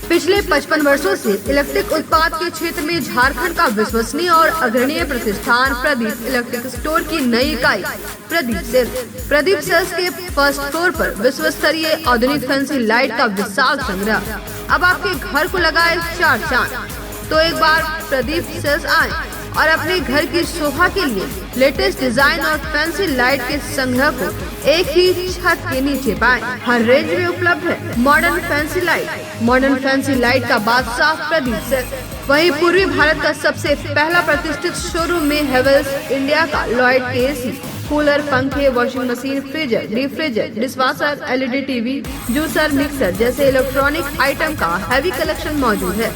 पिछले 55 वर्षों से इलेक्ट्रिक उत्पाद के क्षेत्र में झारखंड का विश्वसनीय और अग्रणीय प्रतिष्ठान प्रदीप इलेक्ट्रिक स्टोर की नई इकाई प्रदीप सेल्स के फर्स्ट फ्लोर पर विश्व स्तरीय आधुनिक फैंसी लाइट का विशाल संग्रह अब आपके घर को लगाए 4 चांद। तो एक बार प्रदीप सेल्स आए और अपने घर की शोभा के लिए लेटेस्ट डिजाइन और फैंसी लाइट के संग्रह को एक ही छत के नीचे पाएं। हर रेंज में उपलब्ध है मॉडर्न फैंसी लाइट का बादशाह प्रदीप सेल्स। वहीं पूर्वी भारत का सबसे पहला प्रतिष्ठित शोरूम में हेवेल्स इंडिया का लॉयड के एसी, कूलर, पंखे, washing machine, freezer, deep freezer, dishwasher, LED TV, juicer, mixer जैसे इलेक्ट्रॉनिक आइटम का हैवी कलेक्शन मौजूद है।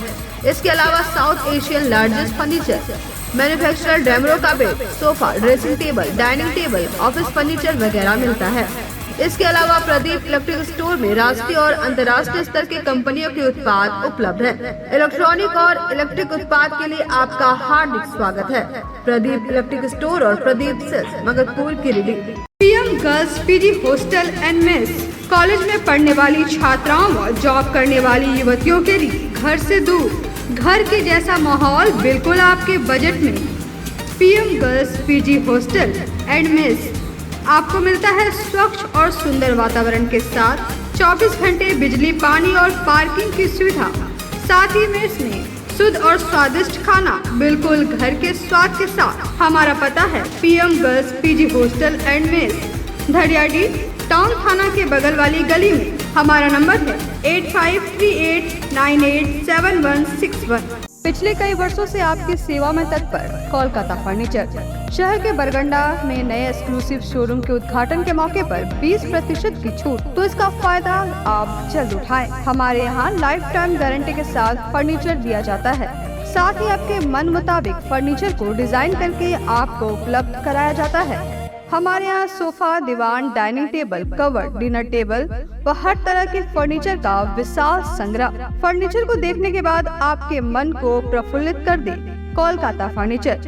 इसके अलावा South Asian largest furniture manufacturer ड्रेमरो का bed, sofa, dressing table, dining table, office furniture वगैरह मिलता है। इसके अलावा प्रदीप इलेक्ट्रिक स्टोर में राष्ट्रीय और अंतर्राष्ट्रीय स्तर के कंपनियों के उत्पाद उपलब्ध हैं। इलेक्ट्रॉनिक और इलेक्ट्रिक उत्पाद के लिए आपका हार्दिक स्वागत है। प्रदीप इलेक्ट्रिक स्टोर और Pradeep sales, Magarpur, Giridih. PM girls PG hostel and mess college में पढ़ने वाली छात्राओं और जॉब करने वाली युवतियों के लिए घर से दूर घर के जैसा माहौल बिल्कुल आपके बजट में। PM girls PG hostel and mess आपको मिलता है स्वच्छ और सुंदर वातावरण के साथ 24 घंटे बिजली, पानी और पार्किंग की सुविधा। साथ ही मेस में शुद्ध और स्वादिष्ट खाना बिल्कुल घर के स्वाद के साथ। हमारा पता है PM girls PG hostel and mess, Dhadiyadi town थाना के बगल वाली गली में। हमारा नंबर है 8538987161। पिछले कई वर्षों से आपकी सेवा में तत्पर कोलकाता फर्नीचर। शहर के बरगंडा में नए एक्सक्लूसिव शोरूम के उद्घाटन के मौके पर 20% की छूट, तो इसका फायदा आप जल्द उठाएं। हमारे यहाँ लाइफ टाइम गारंटी के साथ फर्नीचर दिया जाता है। साथ ही आपके मन मुताबिक फर्नीचर को डिजाइन करके आपको उपलब्ध कराया जाता है। हमारे यहाँ सोफा, दीवान, dining table, cover, dinner table व हर तरह के फर्नीचर का विशाल संग्रह। फर्नीचर को देखने के बाद आपके मन को प्रफुल्लित कर दे कोलकाता फर्नीचर,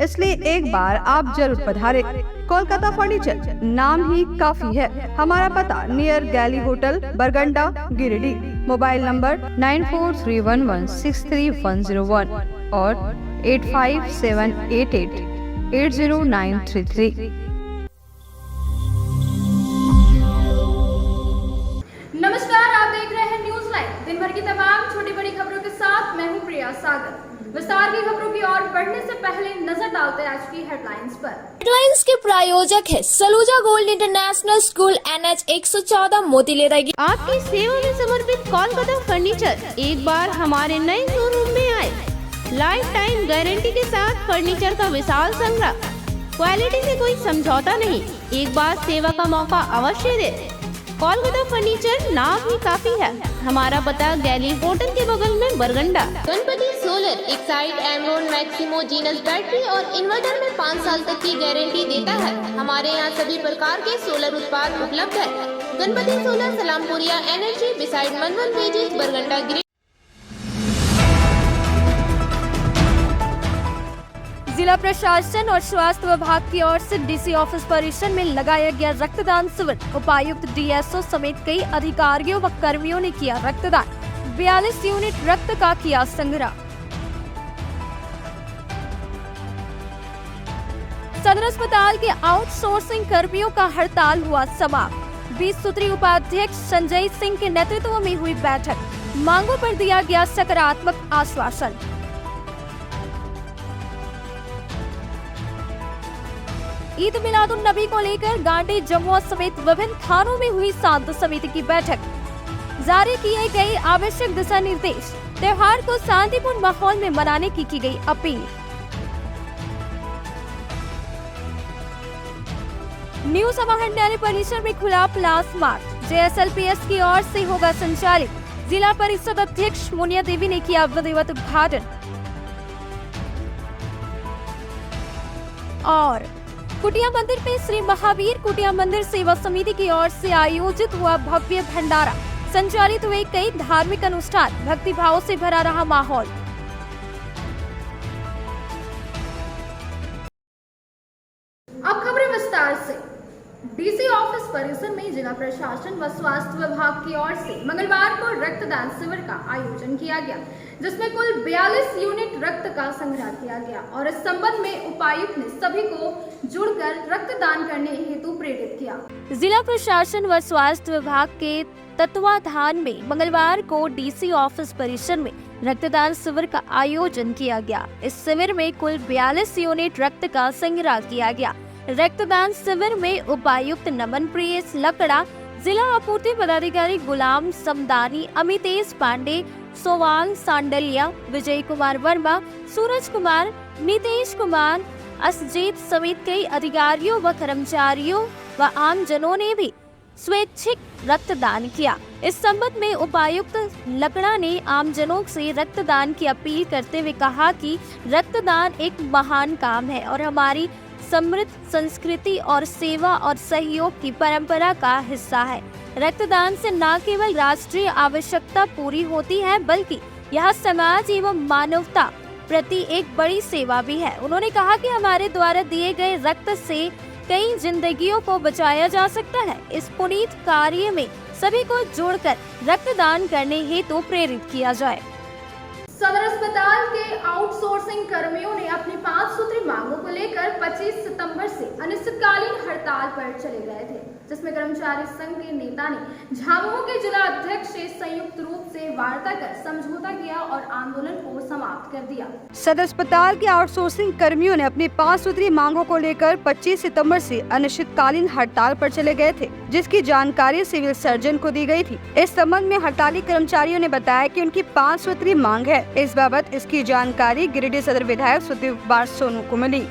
इसलिए एक बार आप जरूर पधारें। कोलकाता फर्नीचर नाम ही काफी है। हमारा पता नियर गैली होटल, बरगंडा, गिरिडीह। मोबाइल नंबर 9431163101 और 8578880933। नमस्कार, आप देख रहे हैं न्यूज लाइव। दिन भर की तमाम छोटी बड़ी खबरों के साथ मैं हूं प्रिया सागर। विस्तार की खबरों की ओर बढ़ने से पहले नजर डालते हैं आज की हेडलाइंस पर। हेडलाइंस के प्रायोजक है Saluja gold international school, NH 114, मोतीलेरा। आपकी सेवा में समर्पित कोलकाता फर्नीचर एक बार हमारे नए शोरूम में आए। लाइफ टाइम गारंटी के साथ फर्नीचर का विशाल संग्रह, क्वालिटी से कोई समझौता नहीं। एक बार सेवा का मौका अवश्य दे। कोलकाता फर्नीचर नाम ही काफी है। हमारा पता गैली होटल के बगल में, बरगंडा। गणपति सोलर एक side Amaron Maximo genus battery और इन्वर्टर में 5 साल तक की गारंटी देता है। हमारे यहाँ सभी प्रकार के सोलर उत्पाद उपलब्ध है। Ganpati solar, Salampuria energy, beside मनवन पेजेस, बरगंडा, गिरिडीह। जिला प्रशासन और स्वास्थ्य विभाग की ओर से डीसी ऑफिस परिसर में लगाया गया रक्तदान शिविर। उपायुक्त, डीएसओ समेत कई अधिकारियों व कर्मियों ने किया रक्तदान। 42 यूनिट रक्त का किया संग्रह। सदर अस्पताल के आउटसोर्सिंग कर्मियों का हड़ताल हुआ समाप्त। 20 सूत्री उपाध्यक्ष संजय सिंह के नेतृत्व में हुई बैठक। मांगों पर दिया गया सकारात्मक आश्वासन। ईद मिलादुन नबी को लेकर गांडी, जमुआ समेत विभिन्न थानों में हुई शांति समिति की बैठक। जारी किए गए आवश्यक दिशा निर्देश। त्योहार को शांतिपूर्ण माहौल में मनाने की गई अपील। न्यू समाहरण न्यायालय परिसर में खुला प्लास मार्च। JSLPS की ओर से होगा संचालित। जिला परिषद अध्यक्ष मुनिया देवी ने किया विधिवत उद्घाटन। और कुटिया मंदिर में श्री महावीर कुटिया मंदिर सेवा समिति की ओर से आयोजित हुआ भव्य भंडारा। संचालित हुए कई धार्मिक अनुष्ठान। भक्ति भाव से भरा रहा माहौल। अब खबरें विस्तार से। डीसी ऑफिस परिसर में जिला प्रशासन व स्वास्थ्य विभाग की ओर से मंगलवार को रक्तदान शिविर का आयोजन किया गया, जिसमें कुल 42 यूनिट रक्त का संग्रह किया गया और इस संबंध में उपायुक्त ने सभी को जुड़कर रक्तदान करने हेतु प्रेरित किया। जिला प्रशासन व स्वास्थ्य विभाग के तत्वाधान में मंगलवार को डीसी ऑफिस परिसर में रक्तदान शिविर का आयोजन किया गया। इस शिविर में कुल 42 यूनिट रक्त का संग्रह किया गया। रक्तदान शिविर में उपायुक्त नमन प्रियेश लकड़ा, जिला आपूर्ति पदाधिकारी गुलाम समदानी, अमितेश पांडे, सोवाल सांडलिया, विजय कुमार वर्मा, सूरज कुमार, नीतीश कुमार, असजीत समेत कई अधिकारियों व कर्मचारियों व आमजनों ने भी स्वैच्छिक रक्तदान किया। इस संबंध में उपायुक्त लकड़ा ने आमजनों से रक्तदान की अपील करते हुए कहा कि रक्तदान एक महान काम है और हमारी समृद्ध संस्कृति और सेवा और सहयोग की परंपरा का हिस्सा है। रक्तदान से न केवल राष्ट्रीय आवश्यकता पूरी होती है, बल्कि यह समाज एवं मानवता प्रति एक बड़ी सेवा भी है। उन्होंने कहा कि हमारे द्वारा दिए गए रक्त से कई जिंदगियों को बचाया जा सकता है। इस पुनीत कार्य में सभी को जोड़कर रक्तदान करने हेतु प्रेरित किया जाए। सदर अस्पताल के आउटसोर्सिंग कर्मियों ने अपनी 5 सूत्री मांगों को लेकर 25 सितंबर से अनिश्चितकालीन हड़ताल पर चले गए थे, जिसमें कर्मचारी संघ के नेता ने झामुमो के जिला अध्यक्ष से संयुक्त रूप से वार्ता कर समझौता किया और आंदोलन को समाप्त कर दिया। सदर अस्पताल के आउटसोर्सिंग कर्मियों ने अपनी 5 सूत्री मांगों को लेकर 25 सितंबर से अनिश्चितकालीन हड़ताल पर चले गए थे, जिसकी जानकारी सिविल सर्जन को दी गई थी। इस संबंध में हड़ताली कर्मचारियों ने बताया कि उनकी 5 सूत्री मांग है। इस बाबत इसकी जानकारी गिरिडीह सदर विधायक सुदीप कुमार सोनू को मिली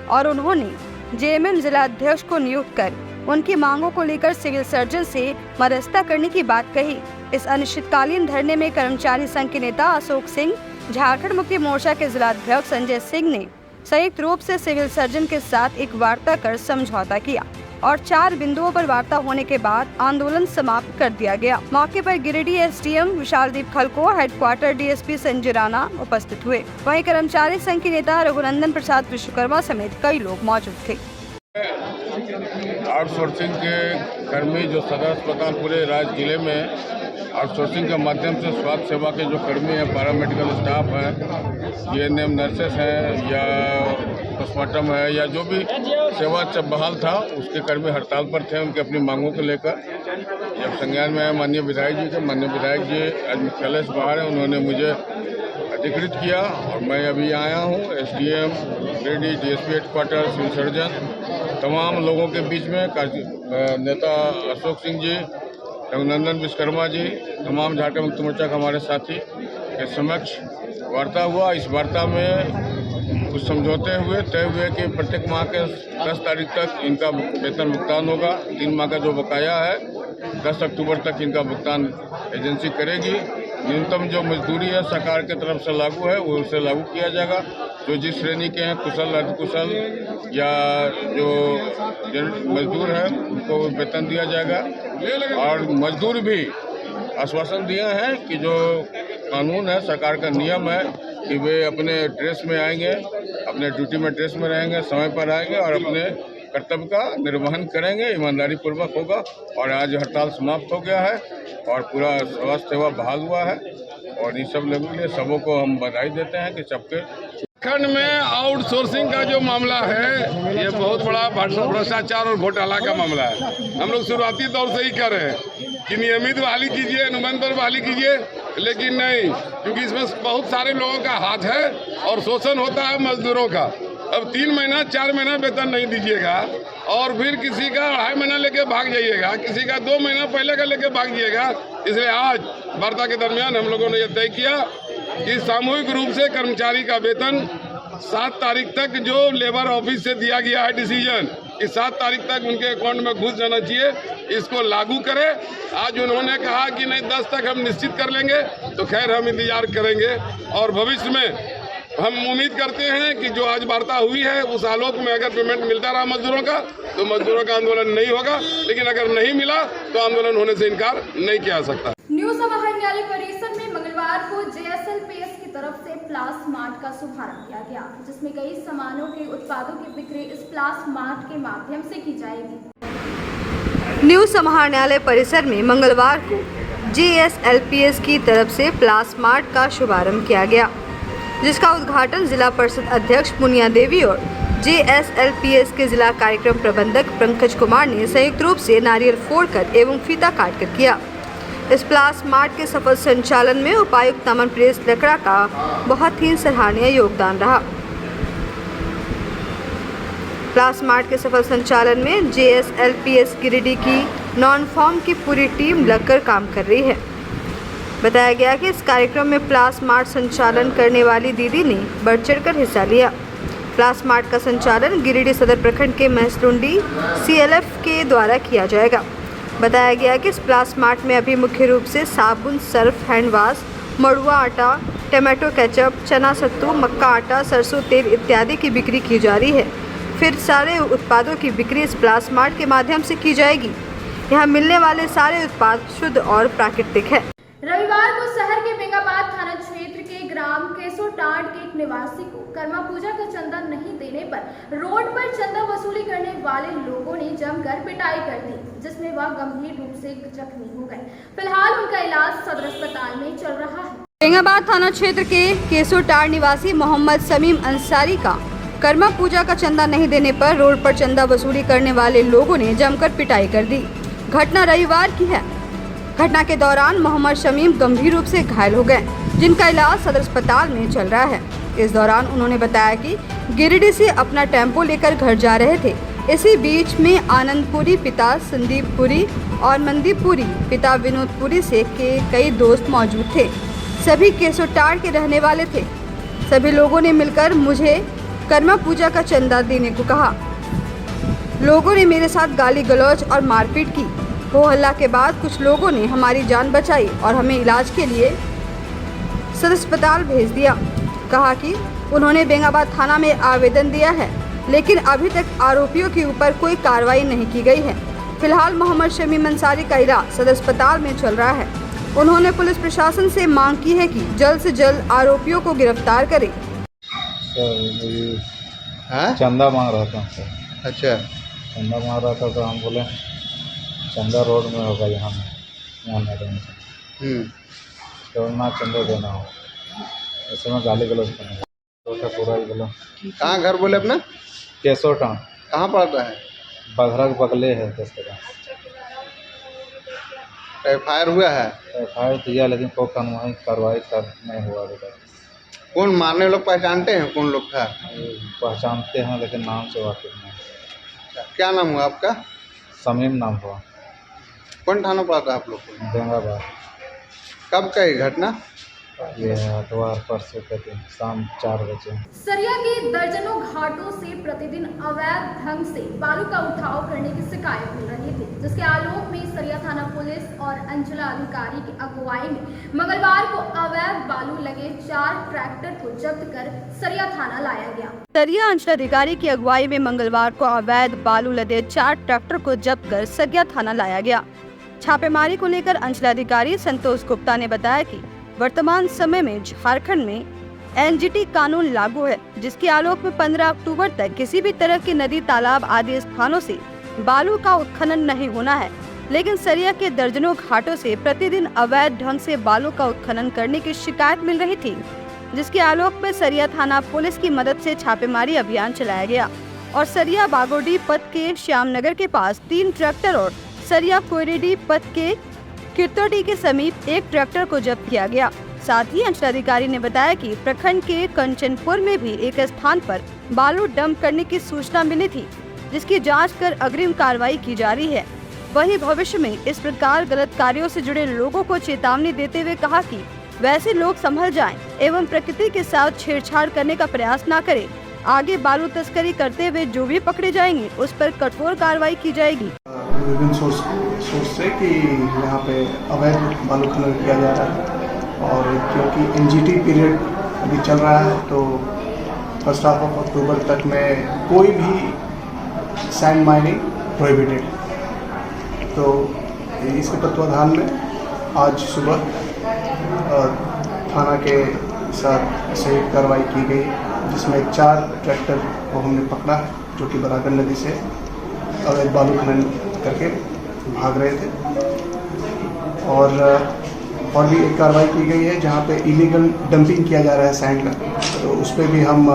और उन्होंने जेएमएम जिला अध्यक्ष को नियुक्त कर उनकी मांगों को लेकर सिविल सर्जन से मध्यस्थता करने की बात कही। इस अनिश्चितकालीन धरने में कर्मचारी संघ के नेता अशोक सिंह, झारखंड मुक्ति मोर्चा के जिला अध्यक्ष संजय सिंह ने संयुक्त रूप से सिविल सर्जन के साथ एक वार्ता कर समझौता किया और 4 बिंदुओं पर वार्ता होने के बाद आंदोलन समाप्त कर दिया गया। मौके पर गिरिडीह एसडीएम विशालदीप खलको, हेडक्वार्टर डीएसपी संजय राणा उपस्थित हुए। वहीं कर्मचारी संघ के नेता रघुनंदन प्रसाद विश्वकर्मा समेत कई लोग मौजूद थे। आउटसोर्सिंग के कर्मी जो सदर अस्पताल पूरे राज्य जिले में आउटसोर्सिंग के माध्यम से स्वास्थ्य सेवा के जो कर्मी हैं, पैरामेडिकल स्टाफ हैं, एएनएम नर्सेस हैं या पोस्टमार्टम है या जो भी सेवा बहाल था, उसके कर्मी हड़ताल पर थे। उनकी अपनी मांगों को लेकर जब संज्ञान में आए माननीय विधायक जी के, माननीय विधायक जी आज मुख्यालय से बाहर हैं, उन्होंने मुझे अधिकृत किया और मैं अभी आया हूँ। SDM, Giridih, DSP headquarter, civil surgeon, तमाम लोगों के बीच में नेता अशोक सिंह जी, रघुनंदन विश्वकर्मा जी, तमाम झारखंड मुक्ति मोर्चा के हमारे साथी के समक्ष वार्ता हुआ। इस वार्ता में कुछ समझौते हुए, तय हुए कि प्रत्येक माह के 10 तारीख तक इनका वेतन भुगतान होगा। 3 माह का जो बकाया है 10 अक्टूबर तक इनका भुगतान एजेंसी करेगी। न्यूनतम जो मजदूरी है सरकार की तरफ से लागू है वो उसे लागू किया जाएगा। जो जिस श्रेणी के हैं, कुशल, अर्धकुशल या जो मजदूर हैं, उनको वेतन दिया जाएगा। और मजदूर भी आश्वासन दिया है कि जो कानून है, सरकार का नियम है कि वे अपने ड्रेस में आएंगे, अपने ड्यूटी में ड्रेस में रहेंगे, समय पर आएंगे और अपने कर्तव्य का निर्वहन करेंगे, ईमानदारी पूर्वक होगा। और आज हड़ताल समाप्त हो गया है और पूरा स्वास्थ्य सेवा बहाल हुआ है और इन सब लोगों के लिए सबों को हम बधाई देते हैं कि सबके खंड में आउटसोर्सिंग का जो मामला है ये बहुत बड़ा भ्रष्टाचार और घोटाला का मामला है। हम लोग शुरुआती तौर से ही कह रहे हैं कि नियमित बहाली कीजिए, अनुबंध पर बहाली कीजिए, लेकिन नहीं, क्योंकि इसमें बहुत सारे लोगों का हाथ है और शोषण होता है मजदूरों का। अब 3 महीना 4 महीना वेतन नहीं दीजिएगा और फिर किसी का 2.5 महीना लेके भाग जाइएगा, किसी का 2 महीना पहले का लेके भाग जाइएगा। इसलिए आज वार्ता के दरमियान हम लोगों ने यह तय किया कि सामूहिक रूप से कर्मचारी का वेतन 7 तारीख तक जो लेबर ऑफिस से दिया गया है डिसीजन कि 7 तारीख तक उनके अकाउंट में घुस जाना चाहिए, इसको लागू करें। आज उन्होंने कहा कि नहीं 10 तक हम निश्चित कर लेंगे, तो खैर हम इंतजार करेंगे और भविष्य में हम उम्मीद करते हैं कि जो आज वार्ता हुई है उस आलोक में अगर पेमेंट मिलता रहा मजदूरों का तो मजदूरों का आंदोलन नहीं होगा, लेकिन अगर नहीं मिला तो आंदोलन होने से इनकार नहीं किया जा सकता। न्यू समाहरणालय परिसर में मंगलवार को जेएसएलपीएस की तरफ से प्लास मार्ट का शुभारंभ किया गया, जिसमें कई सामानों के उत्पादों की बिक्री इस प्लास मार्ट के माध्यम से की जाएगी। न्यू समाहरणालय परिसर में मंगलवार को JSLPS की तरफ से प्लास्मार्ट का शुभारंभ किया गया, जिसका उद्घाटन जिला परिषद अध्यक्ष मुनिया देवी और JSLPS के जिला कार्यक्रम प्रबंधक पंकज कुमार ने संयुक्त रूप से नारियल फोड़कर एवं फीता काटकर किया। इस प्लास्मार्ट के सफल संचालन में उपायुक्त नमन प्रेस लकड़ा का बहुत ही सराहनीय योगदान रहा। प्लास्मार्ट के सफल संचालन में JSLPS गिरिडीह की नॉन फॉर्म की पूरी टीम लगकर काम कर रही है। बताया गया कि इस कार्यक्रम में प्लास्मार्ट संचालन करने वाली दीदी ने बढ़ चढ़कर हिस्सा लिया। प्लास्मार्ट का संचालन गिरिडीह सदर प्रखंड के महसलुंडी CLF के द्वारा किया जाएगा। बताया गया कि इस प्लास्मार्ट में अभी मुख्य रूप से साबुन, सर्फ, हैंड वाश, मड़ुआ आटा, टमाटो केचप, चना सत्तू, मक्का आटा, सरसों तेल इत्यादि की बिक्री की जा रही है। फिर सारे उत्पादों की बिक्री इस प्लास्मार्ट के माध्यम से की जाएगी। यहाँ मिलने वाले सारे उत्पाद शुद्ध और प्राकृतिक है। रविवार को शहर के बेंगाबाद थाना क्षेत्र के ग्राम केसोटांड के एक निवासी को कर्मा पूजा का चंदा नहीं देने पर रोड पर चंदा वसूली करने वाले लोगों ने जमकर पिटाई कर दी, जिसमें वह गंभीर रूप से जख्मी हो गए। फिलहाल उनका इलाज सदर अस्पताल में चल रहा है। बेंगाबाद थाना क्षेत्र के केसोटांड निवासी मोहम्मद समीम अंसारी का कर्मा पूजा का चंदा नहीं देने पर रोड पर चंदा वसूली करने वाले लोगों ने जमकर पिटाई कर दी। घटना रविवार की है। घटना के दौरान मोहम्मद शमीम गंभीर रूप से घायल हो गए, जिनका इलाज सदर अस्पताल में चल रहा है। इस दौरान उन्होंने बताया कि गिरिडीह से अपना टेम्पो लेकर घर जा रहे थे। इसी बीच में आनंदपुरी पिता संदीपपुरी और मनदीपपुरी पिता विनोदपुरी से के कई दोस्त मौजूद थे। सभी केसोटाड़ के रहने वाले थे। सभी लोगों ने मिलकर मुझे कर्मा पूजा का चंदा देने को कहा। लोगों ने मेरे साथ गाली गलौज और मारपीट की। हो हल्ला के बाद कुछ लोगों ने हमारी जान बचाई और हमें इलाज के लिए सदर अस्पताल भेज दिया। कहा कि उन्होंने बेंगाबाद थाना में आवेदन दिया है, लेकिन अभी तक आरोपियों के ऊपर कोई कार्रवाई नहीं की गई है। फिलहाल मोहम्मद शमीम अंसारी का इलाज सदर अस्पताल में चल रहा है। उन्होंने पुलिस प्रशासन से मांग की है कि जल्द से जल्द आरोपियों को गिरफ्तार करें। चंदा मांग रहा था सर। अच्छा, चंदा मांग रहा था तो हम बोले चंदा रोड में होगा, यहाँ मैदान से तो ना चंदा देना हो, ऐसे में गाली गलौज करना तो पूरा ही बोला। कहाँ घर बोले अपना? केसोटा। कहाँ पड़ता है? बघरा के बगले है 10 जगह। FIR हुआ है? FIR किया, लेकिन कोई कार्रवाई नहीं हुआ अभी तक। कौन मारने लोग पहचानते हैं? कौन लोग था? पहचानते हैं, लेकिन नाम से वाकिफ नहीं। क्या नाम हुआ आपका? समीम नाम हुआ। कौन थाना पड़ा था आप लोग को? बेंगाबाद। कब का ये घटना? ये अठवार परसों के दिन शाम 4 बजे। सरिया के दर्जनों घाटों से प्रतिदिन अवैध ढंग से बालू का उठाव करने की शिकायत मिल रही थी, जिसके आलोक में सरिया थाना पुलिस और अंचलाधिकारी की अगुवाई में मंगलवार को अवैध बालू लगे 4 ट्रैक्टर को जब्त कर सरिया थाना लाया गया। सरिया अंचलाधिकारी की अगुवाई में मंगलवार को अवैध बालू लदे 4 ट्रैक्टर को जब्त कर सरिया थाना लाया गया। छापेमारी को लेकर अंचलाधिकारी संतोष गुप्ता ने बताया कि वर्तमान समय में झारखंड में NGT कानून लागू है, जिसके आलोक में 15 अक्टूबर तक किसी भी तरह के नदी, तालाब आदि स्थानों से बालू का उत्खनन नहीं होना है। लेकिन सरिया के दर्जनों घाटों से प्रतिदिन अवैध ढंग से बालू का उत्खनन करने की शिकायत मिल रही थी, जिसके आलोक में सरिया थाना पुलिस की मदद से छापेमारी अभियान चलाया गया और सरिया बागोडी पथ के श्यामनगर के पास 3 ट्रैक्टर और सरिया कोयरेडी पथ के किरतोटी के समीप 1 ट्रैक्टर को जब्त किया गया। साथ ही अंचलाधिकारी ने बताया कि प्रखंड के कंचनपुर में भी एक स्थान पर बालू डंप करने की सूचना मिली थी, जिसकी जांच कर अग्रिम कार्रवाई की जा रही है। वहीं भविष्य में इस प्रकार गलत कार्यों से जुड़े लोगों को चेतावनी देते हुए कहा कि वैसे लोग संभल जाएं एवं प्रकृति के साथ छेड़छाड़ करने का प्रयास न करें। आगे बालू तस्करी करते हुए जो भी पकड़े जाएंगे उस पर कठोर कार्रवाई की जाएगी। विभिन्न सोर्स से कि यहाँ पे अवैध बालू खनन किया जा रहा है और क्योंकि NGT पीरियड अभी चल रहा है तो 1 अक्टूबर तक में कोई भी सैंड माइनिंग प्रोहिबिटेड। तो इसके तत्वाधान में आज सुबह थाना के साथ संयुक्त कार्रवाई की गई, जिसमें 4 ट्रैक्टर को हमने पकड़ा है जो कि बरागर नदी से अवैध बालू खनन करके भाग रहे थे। और भी एक कार्रवाई की गई है जहाँ पे इलीगल डंपिंग किया जा रहा है सैंड का, तो उस पर भी हम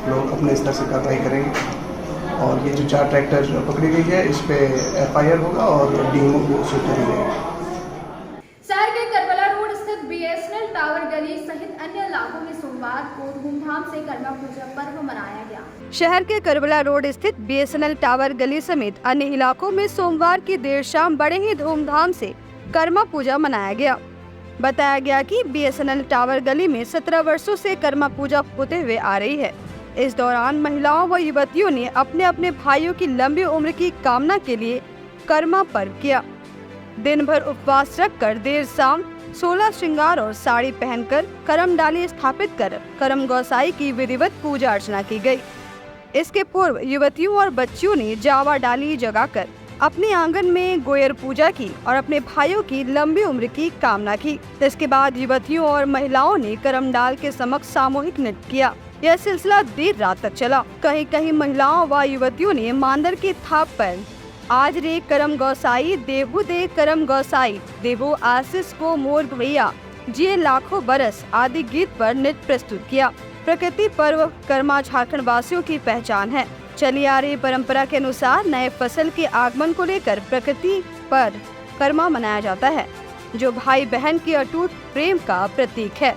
लोग अपने स्तर से कार्रवाई करेंगे। और ये जो 4 ट्रैक्टर पकड़ी गई है इस पे FIR होगा और DMO को सूचना दी जाएगी। शहर के करबला रोड स्थित BSNL टावर गली सहित अन्य इलाकों में सोमवार को धूमधाम से कर्मा पूजा पर्व मनाया गया। शहर के करबला रोड स्थित BSNL टावर गली समेत अन्य इलाकों में सोमवार की देर शाम बड़े ही धूमधाम से कर्मा पूजा मनाया गया। बताया गया कि BSNL टावर गली में 17 वर्षों से कर्मा पूजा होते हुए आ रही है। इस दौरान महिलाओं व युवतियों ने अपने अपने भाइयों की लंबी उम्र की कामना के लिए कर्मा पर्व किया। दिन भर उपवास रखकर देर शाम 16 श्रृंगार और साड़ी पहनकर करम डाली स्थापित कर करम गौसाई की विधिवत पूजा अर्चना की गई। इसके पूर्व युवतियों और बच्चियों ने जावा डाली जगाकर अपने आंगन में गोयर पूजा की और अपने भाइयों की लंबी उम्र की कामना की। इसके बाद युवतियों और महिलाओं ने करम डाल के समक्ष सामूहिक नृत्य किया। यह सिलसिला देर रात तक चला। कहीं कहीं महिलाओं व युवतियों ने मांदर की थाप पर आज रे करम गौसाई देवू दे करम गौसाई देवो आशीष को मोर भैया जिए लाखों बरस आदि गीत पर नृत्य प्रस्तुत किया। प्रकृति पर्व कर्मा झारखंड वासियों की पहचान है। चली आ रही परंपरा के अनुसार नए फसल के आगमन को लेकर प्रकृति पर कर्मा मनाया जाता है, जो भाई बहन की अटूट प्रेम का प्रतीक है।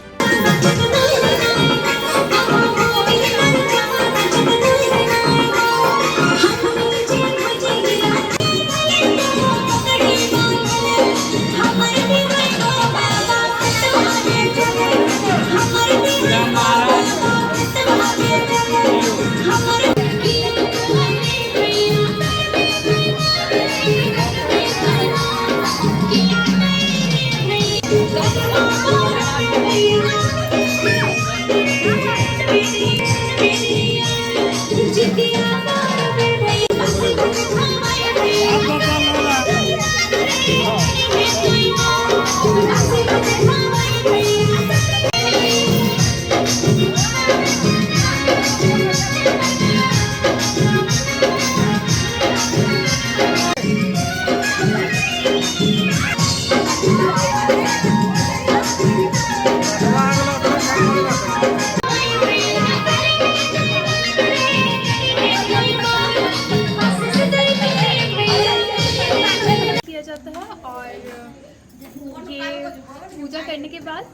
पूजा करने के बाद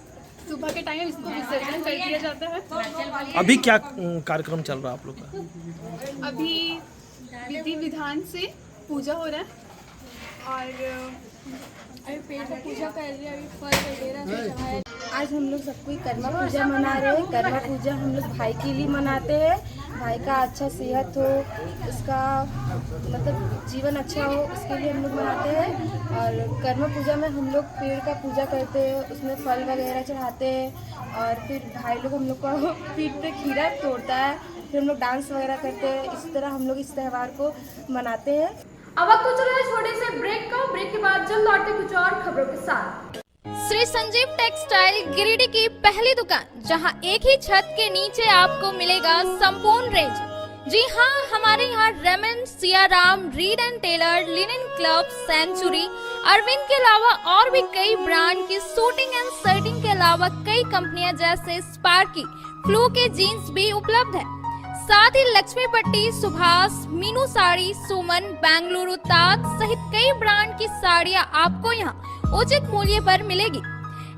सुबह के टाइम इसको विसर्जन कर दिया जाता है। अभी क्या कार्यक्रम चल रहा है आप लोग का? अभी विधि विधान से पूजा हो रहा है और अभी पेड़ पर पूजा कर रहे हैं, अभी फल वगैरह चढ़ाया। आज हम लोग सब कोई कर्मा पूजा मना रहे हैं। कर्मा पूजा हम लोग भाई के लिए मनाते हैं, भाई का अच्छा सेहत हो, उसका मतलब जीवन अच्छा हो, उसके लिए हम लोग मनाते हैं। और कर्मा पूजा में हम लोग पेड़ का पूजा करते हैं, उसमें फल वगैरह चढ़ाते हैं और फिर भाई लोग हम लोग को पीठ पे खीरा तोड़ता है, फिर हम लोग डांस वगैरह करते हैं। इस तरह हम लोग इस त्यौहार को मनाते हैं। अब आपको चलो है छोटे से ब्रेक का। ब्रेक के बाद जल्द लौटते कुछ और खबरों के साथ। श्री संजीव टेक्सटाइल गिरिडीह की पहली दुकान, जहां एक ही छत के नीचे आपको मिलेगा संपूर्ण रेंज। जी हां, हमारे यहाँ Raymond, Siyaram, Reid and Taylor, Linen Club, Century, Arvind के अलावा और भी कई ब्रांड की सूटिंग एंड शर्टिंग के अलावा कई कंपनियां जैसे स्पार्की, फ्लू के जीन्स भी उपलब्ध है। साथ ही लक्ष्मी पट्टी, सुभाष, मीनू साड़ी, सुमन, बेंगलुरु ताज सहित कई ब्रांड की साड़ियां आपको यहाँ उचित मूल्य पर मिलेगी।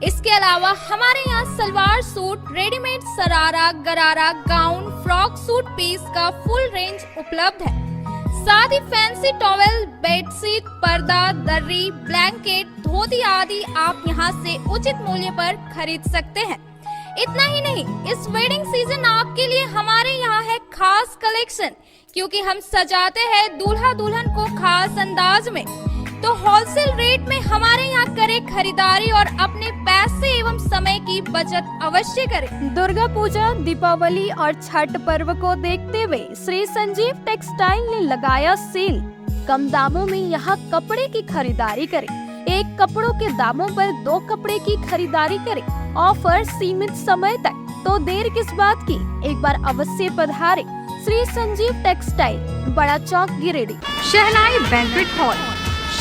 इसके अलावा हमारे यहाँ सलवार सूट, रेडीमेड सरारा, गरारा, गाउन, फ्रॉक सूट पीस का फुल रेंज उपलब्ध है। साथ ही फैंसी टॉवेल, बेडशीट, पर्दा, दर्री, ब्लैंकेट, धोती आदि आप यहाँ से उचित मूल्य पर खरीद सकते हैं। इतना ही नहीं, इस वेडिंग सीजन आपके लिए हमारे यहाँ है खास कलेक्शन, क्योंकि हम सजाते हैं दूल्हा दुल्हन को खास अंदाज में। तो होलसेल रेट में हमारे यहाँ करें खरीदारी और अपने पैसे एवं समय की बचत अवश्य करें। दुर्गा पूजा, दीपावली और छठ पर्व को देखते हुए श्री संजीव टेक्सटाइल ने लगाया सेल। कम दामों में यहाँ कपड़े की खरीदारी करें। एक कपड़ों के दामों पर 2 कपड़े की खरीदारी करें। ऑफर सीमित समय तक, तो देर किस बात की, एक बार अवश्य पधारें। श्री संजीव टेक्सटाइल, बड़ा चौक, गिरिडीह। शहनाई बैंक्वेट हॉल,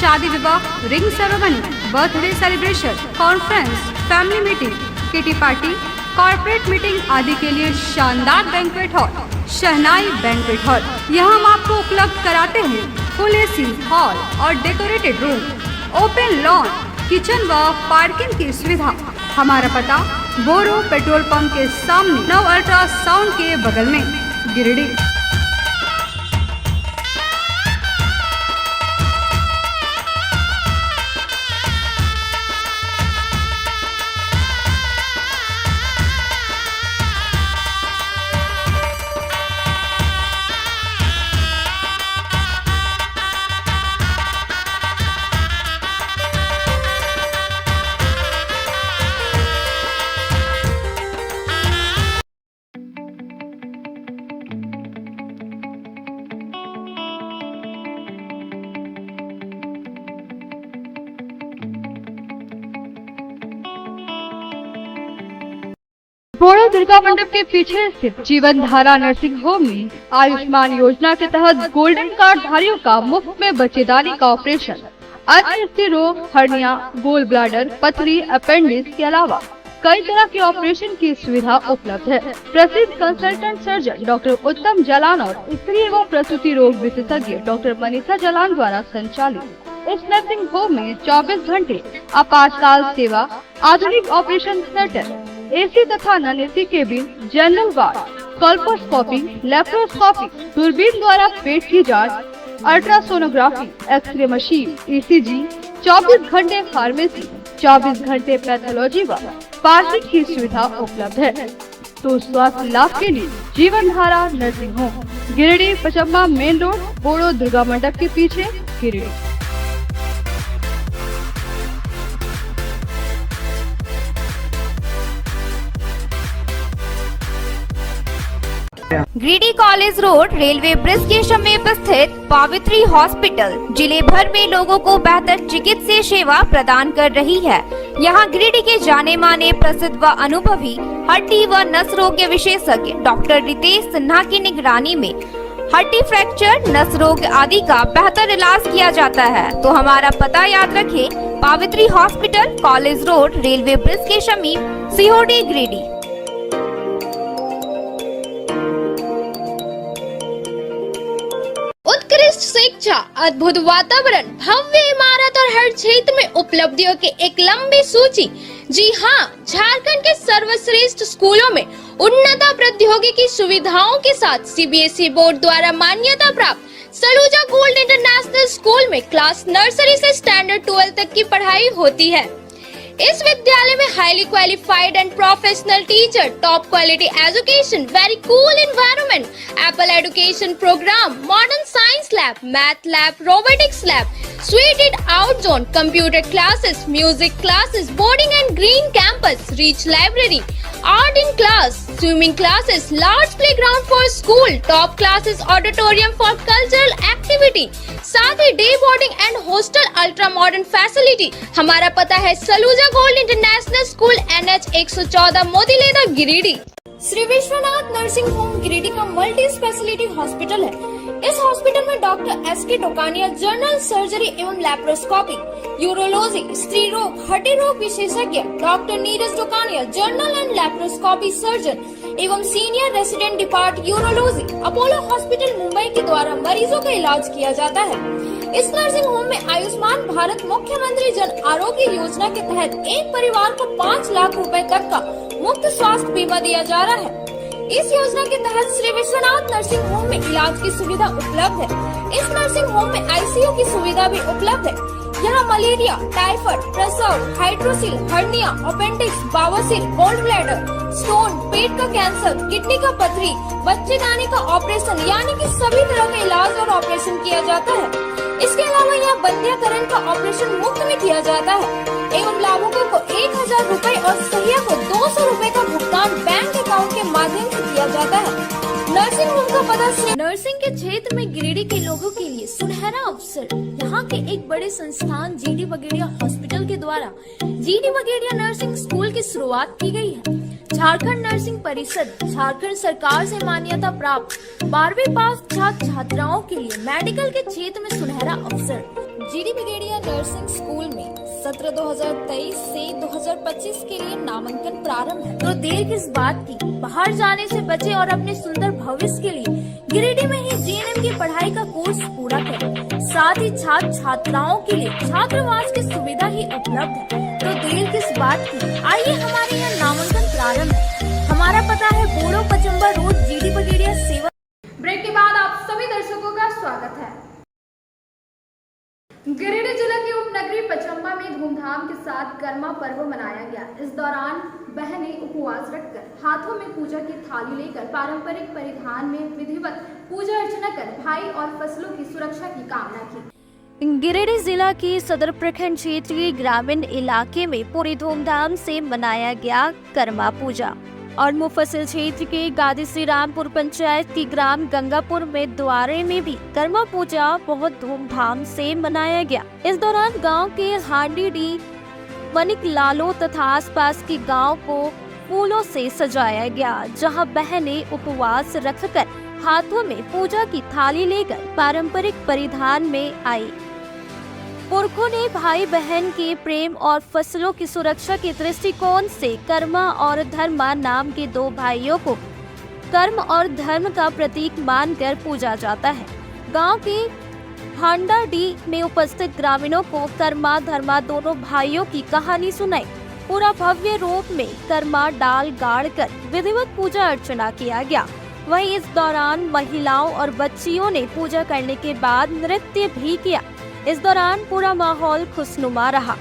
शादी विवाह, ring ceremony, birthday celebration, conference, family meeting, kitty party, corporate meeting आदि के लिए शानदार बैंक्वेट हॉल, शहनाई बैंक्वेट हॉल। यहाँ हम आपको उपलब्ध कराते हैं फुल एसी हॉल और decorated room, open lawn, kitchen व पार्किंग की सुविधा। हमारा पता बोरो पेट्रोल पंप के सामने, नव अल्ट्रासाउंड के बगल में, गिरिडीह। बोरो दुर्गा मंडप के पीछे स्थित जीवन धारा नर्सिंग होम में आयुष्मान योजना के तहत गोल्डन कार्ड धारियों का मुफ्त में बच्चेदानी का ऑपरेशन, अन्य स्त्री रोग, हर्निया, गोल ब्लैडर, पथरी, अपेंडिक्स के अलावा कई तरह के ऑपरेशन की सुविधा उपलब्ध है। प्रसिद्ध कंसल्टेंट सर्जन डॉक्टर उत्तम जलान और स्त्री एवं प्रसूति रोग विशेषज्ञ डॉक्टर मनीषा जलान द्वारा संचालित इस नर्सिंग होम में 24 घंटे आपातकाल सेवा, आधुनिक ऑपरेशन थिएटर, एसी तथा non AC cabin, general ward, colposcopy, laparoscopy, दूरबीन द्वारा पेट की जांच, अल्ट्रासोनोग्राफी, एक्सरे मशीन, ईसीजी, 24 घंटे फार्मेसी, 24 घंटे पैथोलॉजी व पार्किंग की सुविधा उपलब्ध है। तो स्वास्थ्य लाभ के लिए Jeevan Dhara nursing home, Giridih, Pachamba main road, Boro Durga Mandap के पीछे, Giridih. Giridih college road railway bridge के समीप स्थित पावित्री हॉस्पिटल जिले भर में लोगों को बेहतर चिकित्सीय सेवा प्रदान कर रही है। यहाँ गिरिडीह के जाने माने, प्रसिद्ध व अनुभवी हड्डी व नस रोग के विशेषज्ञ डॉक्टर रितेश सिन्हा की निगरानी में हड्डी फ्रैक्चर, नस रोग आदि का बेहतर इलाज किया जाता है। तो हमारा पता याद रखें, Pavitri hospital, college road, railway bridge के समीप, सीहोडी, गिरिडीह। उत्कृष्ट शिक्षा, अद्भुत वातावरण, भव्य इमारत और हर क्षेत्र में उपलब्धियों की एक लंबी सूची। जी हाँ, झारखंड के सर्वश्रेष्ठ स्कूलों में उन्नत प्रौद्योगिकी सुविधाओं के साथ सीबीएसई बोर्ड द्वारा मान्यता प्राप्त सलूजा गोल्ड इंटरनेशनल स्कूल में क्लास नर्सरी से स्टैंडर्ड 12 तक की पढ़ाई होती है। इस विद्यालय में highly qualified and professional teacher, top quality education, very cool environment, Apple education program, modern science lab, math lab, robotics lab, suited out zone, computer classes, music classes, boarding and green campus, rich library, art in class, swimming classes, large playground for school, top classes, auditorium for cultural activity, साथ ही day boarding and hostel, ultra modern facility. हमारा पता है Saluja gold international school, NH 114, Motileda, Giridih. Shri Vishwanath nursing home Giridih का multi speciality hospital है। इस hospital में doctor SK Tokania general surgery एवं लैप्रोस्कोपी, यूरोलॉजी, स्त्री रोग, हड्डी रोग विशेषज्ञ, doctor Neeraj Tokania general and laparoscopy surgeon एवं senior resident depart urology, Apollo hospital Mumbai के द्वारा मरीजों का इलाज किया जाता है। इस नर्सिंग होम में आयुष्मान भारत मुख्यमंत्री जन आरोग्य योजना के तहत एक परिवार को 5 लाख रुपए तक का मुफ्त स्वास्थ्य बीमा दिया जा रहा है। इस योजना के तहत श्री विश्वनाथ नर्सिंग होम में इलाज की सुविधा उपलब्ध है। इस नर्सिंग होम में ICU की सुविधा भी उपलब्ध है। यहाँ मलेरिया, टाइफाइड, प्रसव, हाइड्रोसिल, हर्निया, अपेंडिक्स, बवासीर, गोल्ड ब्लैडर, स्टोन, पेट का कैंसर, किडनी का पथरी, बच्चेदानी का ऑपरेशन यानी कि सभी तरह का इलाज और ऑपरेशन किया जाता है। इसके अलावा यहाँ बंध्याकरण का ऑपरेशन मुफ्त में किया जाता है एवं लाभुकों को 1000 रुपए और सहिया को 200 रुपए का भुगतान बैंक अकाउंट के माध्यम से किया जाता है। नर्सिंग होम का पता नर्सिंग के क्षेत्र में गिरिडीह के लोगों के लिए सुनहरा अवसर। यहाँ के एक बड़े संस्थान GD बगेड़िया हॉस्पिटल के द्वारा GD बगेड़िया नर्सिंग स्कूल की शुरुआत की गई है। झारखंड नर्सिंग परिषद झारखंड सरकार से मान्यता प्राप्त 12वीं पास छात्र छात्राओं के लिए मेडिकल के क्षेत्र में सुनहरा अवसर। जीडी ब्रिगेडिया नर्सिंग स्कूल में सत्र 2023 से 2025 के लिए नामांकन प्रारंभ है। तो देर किस बात की, बाहर जाने से बचे और अपने सुंदर भविष्य के लिए गिरिडीह में ही जीएनएम की पढ़ाई का कोर्स पूरा करें। साथ ही छात्र छात्राओं के लिए छात्रावास की सुविधा ही उपलब्ध है। तो देर किस बात की, आइए हमारे यहाँ नामांकन प्रारंभ है। हमारा पता है बोड़ो पचम्बा रोड, जीडी ब्रिगेडिया सेवा। ब्रेक के बाद आप सभी दर्शकों का स्वागत है। गिरिडीह जिला के उपनगरी पचम्बा में धूमधाम के साथ कर्मा पर्व मनाया गया। इस दौरान बहनें उपवास रखकर हाथों में पूजा की थाली लेकर पारंपरिक परिधान में विधिवत पूजा अर्चना कर भाई और फसलों की सुरक्षा की कामना की। गिरिडीह जिला के सदर प्रखंड क्षेत्र के ग्रामीण इलाके में पूरी धूमधाम से मनाया गया कर्मा पूजा और मुफस्सिल क्षेत्र के गादी श्री रामपुर पंचायत की ग्राम गंगापुर में द्वारे में भी कर्मा पूजा बहुत धूमधाम से मनाया गया। इस दौरान गांव के हांडीडी, मनिक लालो तथा आसपास के गांव को फूलों से सजाया गया, जहां बहनें उपवास रखकर हाथों में पूजा की थाली लेकर पारंपरिक परिधान में आई। पुरखों ने भाई बहन के प्रेम और फसलों की सुरक्षा के दृष्टिकोण से कर्मा और धर्मा नाम के दो भाइयों को कर्म और धर्म का प्रतीक मानकर पूजा जाता है। गांव के हांडाडी में उपस्थित ग्रामीणों को कर्मा धर्मा दोनों भाइयों की कहानी सुनाई। पूरा भव्य रूप में कर्मा डाल गाड़ कर विधिवत पूजा अर्चना किया गया। वहीं इस दौरान महिलाओं और बच्चियों ने पूजा करने के बाद नृत्य भी किया। इस दौरान पूरा माहौल खुशनुमा रहा।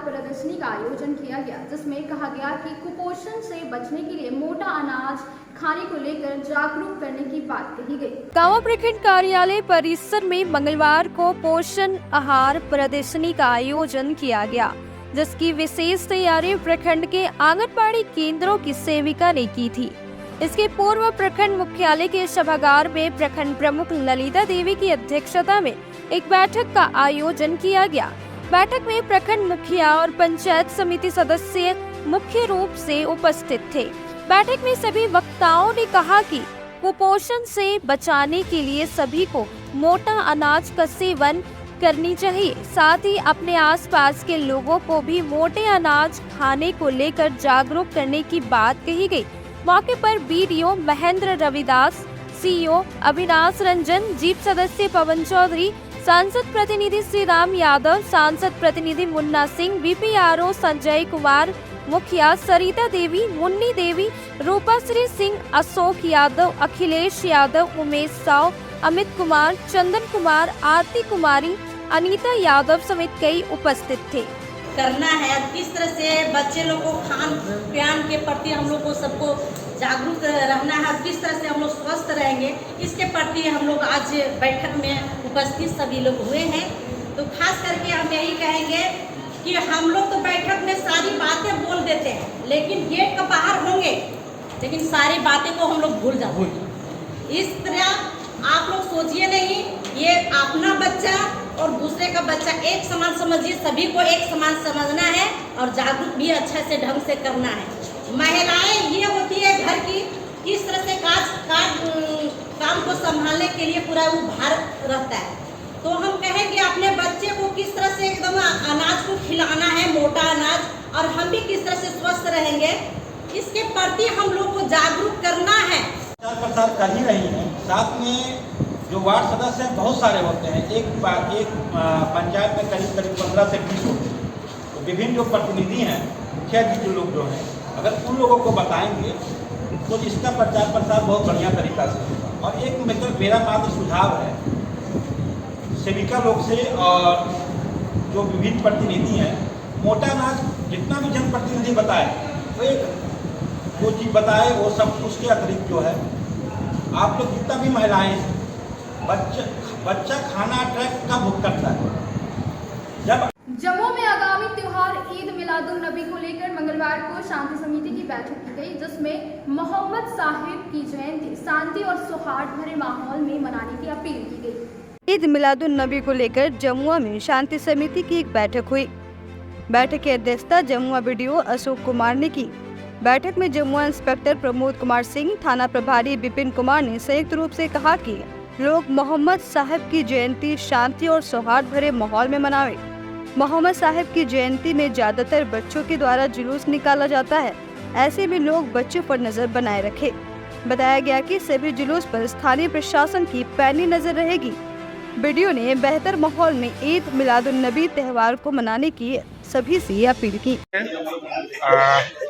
प्रदर्शनी का आयोजन किया गया, जिसमें कहा गया कि कुपोषण से बचने के लिए मोटा अनाज खाने को लेकर जागरूक करने की बात कही गई। गांव प्रखंड कार्यालय परिसर में मंगलवार को पोषण आहार प्रदर्शनी का आयोजन किया गया, जिसकी विशेष तैयारी प्रखंड के आंगनबाड़ी केंद्रों की सेविका ने की थी। इसके पूर्व प्रखंड मुख्यालय के सभागार में प्रखंड प्रमुख ललिता देवी की अध्यक्षता में एक बैठक का आयोजन किया गया। बैठक में प्रखंड मुखिया और पंचायत समिति सदस्य मुख्य रूप से उपस्थित थे। बैठक में सभी वक्ताओं ने कहा कि कुपोषण से बचाने के लिए सभी को मोटा अनाज का सेवन करनी चाहिए। साथ ही अपने आसपास के लोगों को भी मोटे अनाज खाने को लेकर जागरूक करने की बात कही गई। मौके पर BDO Mahendra Ravidas, CEO Avinash Ranjan, jeep सदस्य पवन चौधरी, सांसद प्रतिनिधि श्री राम यादव, सांसद प्रतिनिधि मुन्ना सिंह, बीपीआरओ संजय कुमार, मुखिया सरिता देवी, मुन्नी देवी, रूपाश्री सिंह, अशोक यादव, अखिलेश यादव, उमेश साव, अमित कुमार, चंदन कुमार, आरती कुमारी, अनीता यादव समेत कई उपस्थित थे। करना है किस तरह से बच्चे लोग को खान पान के प्रति हम लोग को सबको जागरूक रहना है, किस तरह से हम लोग स्वस्थ रहेंगे, इसके प्रति हम लोग आज बैठक में उपस्थित सभी लोग हुए हैं। तो खास करके हम यही कहेंगे कि हम लोग तो बैठक में सारी बातें बोल देते हैं, लेकिन गेट का बाहर होंगे लेकिन सारी बातें को हम लोग भूल जाते हैं। इस तरह आप लोग सोचिए नहीं, ये अपना बच्चा और दूसरे का बच्चा एक समान समझिए, सभी को एक समान समझना है और जागरूक भी अच्छे से ढंग से करना है। महिलाएं ये होती है घर की, किस तरह से काम को संभालने के लिए पूरा वो भार रहता है। तो हम कहेंगे अपने बच्चे को किस तरह से एकदम अनाज को खिलाना है, मोटा अनाज, और हम भी किस तरह से स्वस्थ रहेंगे, इसके प्रति हम लोग को जागरूक करना है। प्रचार कर ही रही है। साथ में जो वार्ड सदस्य हैं बहुत सारे होते हैं, एक पंचायत में करीब 15 से 20 होते हैं। तो विभिन्न जो प्रतिनिधि हैं, मुखिया जी जो लोग जो हैं, अगर उन लोगों को बताएंगे तो इसका प्रचार प्रसार बहुत बढ़िया तरीका से होगा। और एक मेरा मात्र सुझाव है सेविका लोग से और जो विभिन्न प्रतिनिधि हैं, मोटा अनाज जितना भी जनप्रतिनिधि बताए वो एक वो चीज़ बताए, वो सब उसके अतिरिक्त जो है आप लोग जितना भी महिलाएं, बच्चा खाना ट्रैक का बुक करता है। जब जम्मू में आगामी त्योहार ईद मिलादुन नबी को लेकर मंगलवार को शांति समिति की बैठक की गई, जिसमें मोहम्मद साहिब की जयंती शांति और सौहार्द भरे माहौल में मनाने की अपील की गई। ईद मिलादुन नबी को लेकर जमुआ में शांति समिति की एक बैठक हुई। बैठक की अध्यक्षता जमुआ बीडीओ अशोक कुमार ने की। बैठक में जमुआ इंस्पेक्टर प्रमोद कुमार सिंह, थाना प्रभारी विपिन कुमार ने संयुक्त रूप से कहा कि लोग मोहम्मद साहिब की जयंती शांति और सौहार्द भरे माहौल में मनावे। मोहम्मद साहिब की जयंती में ज्यादातर बच्चों के द्वारा जुलूस निकाला जाता है, ऐसे में लोग बच्चों पर नजर बनाए रखे। बताया गया कि सभी जुलूस पर स्थानीय प्रशासन की पैनी नजर रहेगी। वीडियो ने बेहतर माहौल में ईद मिलादुन नबी त्यौहार को मनाने की सभी से अपील की।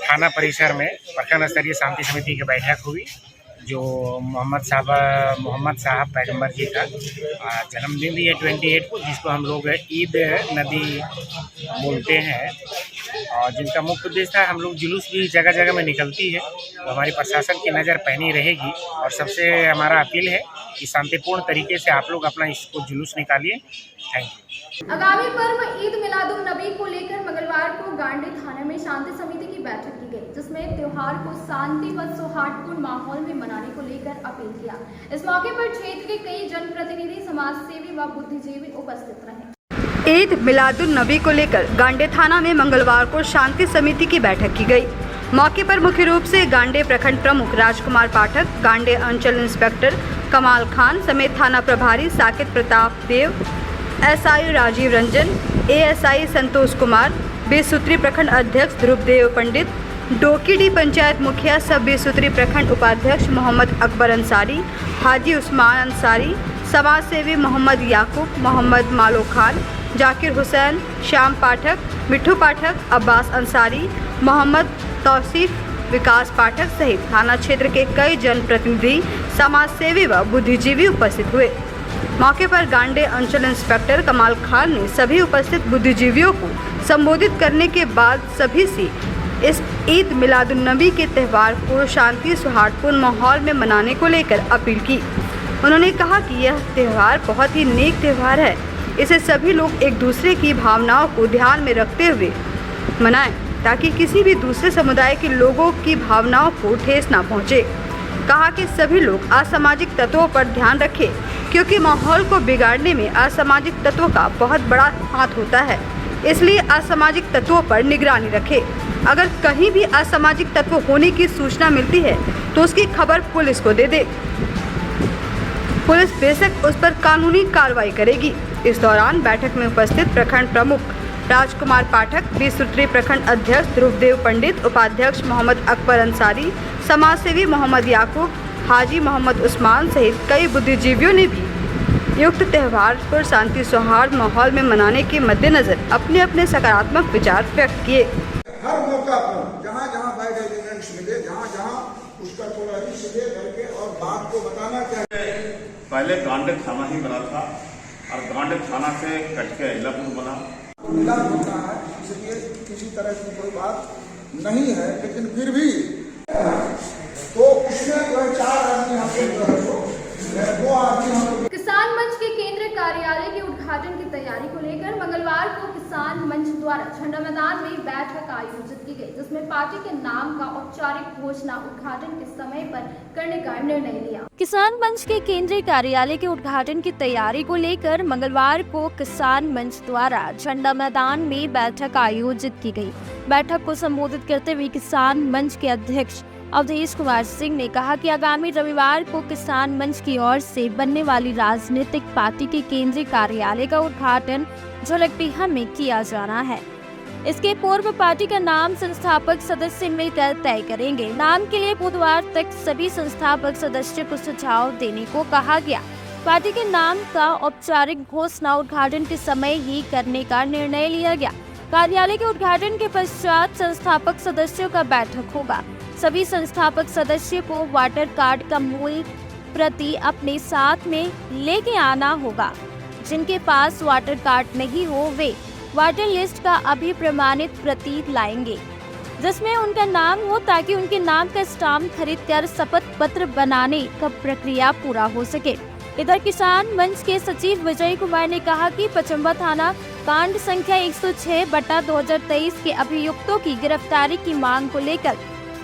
थाना परिसर में प्रखंड स्तरीय शांति समिति की बैठक हुई, जो मोहम्मद साहब पैगंबर जी का जन्मदिन है 28 को, जिसको हम लोग ईद नबी बोलते हैं, और जिनका मुख्य उद्देश्य था, हम लोग जुलूस भी जगह जगह में निकलती है, तो हमारी प्रशासन की नज़र पैनी रहेगी। और सबसे हमारा अपील है कि शांतिपूर्ण तरीके से आप लोग अपना इसको जुलूस निकालिए। Thank you. आगामी पर्व ईद मिलादुन नबी को लेकर मंगलवार को गांडी थाने में शांति समिति की बैठक की गई, जिसमें त्योहार को शांति व सौहार्दपूर्ण माहौल में मनाने को लेकर अपील किया। इस मौके पर क्षेत्र के कई जनप्रतिनिधि, समाज सेवी व बुद्धिजीवी उपस्थित रहे। ईद मिलादुन नबी को लेकर गांडे थाना में मंगलवार को शांति समिति की बैठक की गई। मौके पर मुख्य रूप से गांडे प्रखंड प्रमुख राजकुमार पाठक, गांडे अंचल इंस्पेक्टर कमाल खान समेत थाना प्रभारी साकेत प्रताप देव, एसआई राजीव रंजन, एएसआई संतोष कुमार, 20 सूत्री प्रखंड अध्यक्ष ध्रुवदेव पंडित, डोकीडी पंचायत मुखिया सब 20 सूत्री प्रखंड उपाध्यक्ष मोहम्मद अकबर अंसारी, हाजी उस्मान अंसारी, समाज सेवी मोहम्मद याकूब, मोहम्मद मालो खान, जाकिर हुसैन, श्याम पाठक, मिठू पाठक, अब्बास अंसारी, मोहम्मद तौसीफ, विकास पाठक सहित थाना क्षेत्र के कई जनप्रतिनिधि, समाज सेवी व बुद्धिजीवी उपस्थित हुए। मौके पर गांडे अंचल इंस्पेक्टर कमाल खान ने सभी उपस्थित बुद्धिजीवियों को संबोधित करने के बाद सभी से इस ईद मिलादुन नबी के त्यौहार को शांति सौहार्दपूर्ण माहौल में मनाने को लेकर अपील की। उन्होंने कहा कि यह त्यौहार बहुत ही नेक त्यौहार है, इसे सभी लोग एक दूसरे की भावनाओं को ध्यान में रखते हुए मनाएं, ताकि किसी भी दूसरे समुदाय के लोगों की भावनाओं को ठेस ना पहुंचे। कहा कि सभी लोग असामाजिक तत्वों पर ध्यान रखें, क्योंकि माहौल को बिगाड़ने में असामाजिक तत्वों का बहुत बड़ा हाथ होता है, इसलिए असामाजिक तत्वों पर निगरानी रखें। अगर कहीं भी असामाजिक तत्व होने की सूचना मिलती है तो उसकी खबर पुलिस को दे दे। पुलिस बेशक उस पर कानूनी कार्रवाई करेगी। इस दौरान बैठक में उपस्थित प्रखंड प्रमुख राजकुमार पाठक, 20 सूत्री प्रखंड अध्यक्ष ध्रुवदेव पंडित, उपाध्यक्ष मोहम्मद अकबर अंसारी, समाज सेवी मोहम्मद याकूब, हाजी मोहम्मद उस्मान सहित कई बुद्धिजीवियों ने भी युक्त त्यौहार पर शांति सौहार्द माहौल में मनाने के मद्देनजर अपने अपने सकारात्मक विचार व्यक्त किए। हर मौका पर जहाँ जहाँ बाइक एलिमेंट्स मिले, जहाँ जहाँ उसका थोड़ा रिस्क ले करके और बात को बताना चाहिए। पहले गांडे थाना ही बना था और गांडे थाना से कट के इलापुर बना। मिलान होता है, इसलिए किसी तरह की कोई बात नहीं है, लेकिन फिर भी तो उसमें जो 4 आदमी हमको 2 आदमी हम। किसान मंच के केंद्रीय कार्यालय के उद्घाटन की तैयारी को लेकर मंगलवार को किसान किसान मंच द्वारा झंडा मैदान में बैठक आयोजित की गई, जिसमें पार्टी के नाम का औपचारिक घोषणा उद्घाटन के समय पर करने का निर्णय लिया। किसान मंच के केंद्रीय कार्यालय के उद्घाटन की तैयारी को लेकर मंगलवार को किसान मंच द्वारा झंडा मैदान में बैठक आयोजित की गई। बैठक को संबोधित करते हुए किसान मंच के अध्यक्ष अवधेश कुमार सिंह ने कहा कि आगामी रविवार को किसान मंच की ओर से बनने वाली राजनीतिक पार्टी के केंद्रीय कार्यालय का उद्घाटन झोलकडीहा में किया जाना है। इसके पूर्व पार्टी का नाम संस्थापक सदस्य मिलकर तय करेंगे। नाम के लिए बुधवार तक सभी संस्थापक सदस्यों को सुझाव देने को कहा गया। पार्टी के नाम का औपचारिक घोषणा उद्घाटन के समय ही करने का निर्णय लिया गया। कार्यालय के उद्घाटन के पश्चात संस्थापक सदस्यों का बैठक होगा। सभी संस्थापक सदस्यों को वोटर कार्ड का मूल प्रति अपने साथ में लेके आना होगा। जिनके पास वोटर कार्ड नहीं हो वे वोटर लिस्ट का अभिप्रमाणित प्रति लाएंगे, जिसमें उनका नाम हो, ताकि उनके नाम का स्टाम्प खरीदकर शपथ पत्र बनाने का प्रक्रिया पूरा हो सके। इधर किसान मंच के सचिव विजय कुमार ने कहा कि पचम्बा थाना कांड संख्या 106/2023 के अभियुक्तों की गिरफ्तारी की मांग को लेकर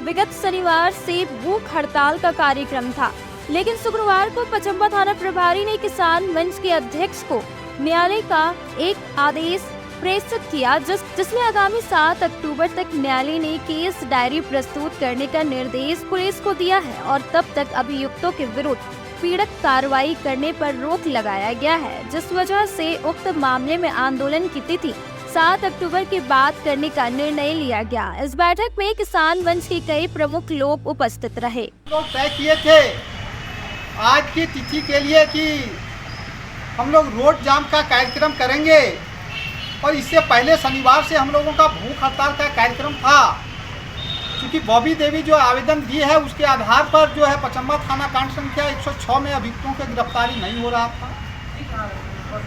विगत शनिवार से भूख हड़ताल का कार्यक्रम था, लेकिन शुक्रवार को पचम्बा थाना प्रभारी ने किसान मंच के अध्यक्ष को न्यायालय का एक आदेश प्रेषित किया, जिसमें आगामी 7 अक्टूबर तक न्यायालय ने केस डायरी प्रस्तुत करने का निर्देश पुलिस को दिया है और तब तक अभियुक्तों के विरुद्ध पीड़क कार्रवाई करने पर रोक लगाया गया है, जिस वजह से उक्त मामले में आंदोलन की तिथि 7 अक्टूबर के बाद करने का निर्णय लिया गया। इस बैठक में किसान मंच के कई प्रमुख लोग उपस्थित रहे। लोग तय किए थे आज की तिथि के लिए कि हम लोग रोड जाम का कार्यक्रम करेंगे, और इससे पहले शनिवार से हम लोगों का भूख हड़ताल का कार्यक्रम था। क्योंकि बॉबी देवी जो आवेदन दिए है उसके आधार पर जो है पचम्बा थाना कांड संख्या 106 में अभियुक्तों की गिरफ्तारी नहीं हो रहा था।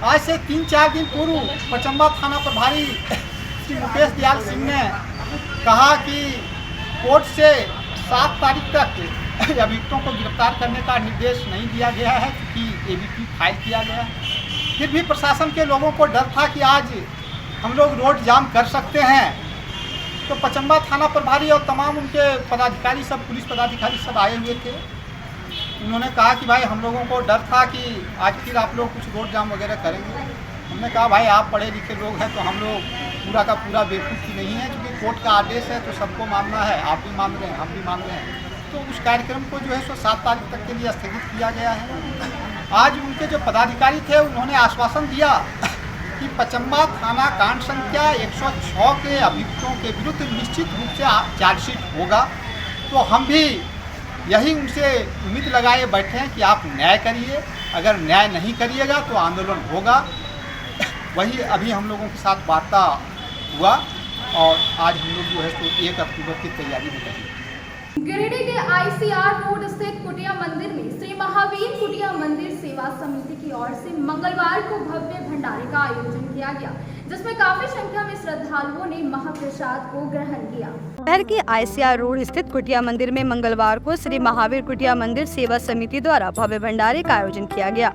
आज से 3-4 दिन पूर्व पचम्बा थाना प्रभारी श्री मुकेश दयाल सिंह ने कहा कि कोर्ट से 7 तारीख तक अभियुक्तों को गिरफ्तार करने का निर्देश नहीं दिया गया है, क्योंकि एबीपी फाइल किया गया है। फिर भी प्रशासन के लोगों को डर था कि आज हम लोग रोड जाम कर सकते हैं, तो पचम्बा थाना प्रभारी और तमाम उनके पदाधिकारी सब पुलिस पदाधिकारी सब आए हुए थे। उन्होंने कहा कि भाई हम लोगों को डर था कि आज फिर आप लोग कुछ रोड जाम वगैरह करेंगे। हमने कहा भाई आप पढ़े लिखे लोग हैं तो हम लोग पूरा का पूरा बेवकूफ़ी नहीं है, क्योंकि कोर्ट का आदेश है तो सबको मानना है, आप भी मान रहे हैं हम भी मान रहे हैं। तो उस कार्यक्रम को जो है सो 7 तारीख तक के लिए स्थगित किया गया है। आज उनके जो पदाधिकारी थे उन्होंने आश्वासन दिया कि पचम्बा थाना कांड संख्या 106 के अभियुक्तों के विरुद्ध निश्चित रूप से चार्जशीट होगा। तो हम भी यही उनसे उम्मीद लगाए बैठे हैं कि आप न्याय करिए, अगर न्याय नहीं करिएगा तो आंदोलन होगा। वही अभी हम लोगों के साथ वार्ता हुआ और आज हम लोग जो है तो 1 अक्टूबर की तैयारी में लगे। गिरिडीह के आईसीआर रोड स्थित कुटिया मंदिर में श्री महावीर कुटिया मंदिर सेवा समिति की ओर से मंगलवार को भव्य भंडारे का आयोजन किया गया, जिसमें काफी संख्या में श्रद्धालुओं ने महाप्रसाद को ग्रहण किया। शहर के आईसीआर रोड स्थित कुटिया मंदिर में मंगलवार को श्री महावीर कुटिया मंदिर सेवा समिति द्वारा भव्य भंडारे का आयोजन किया गया,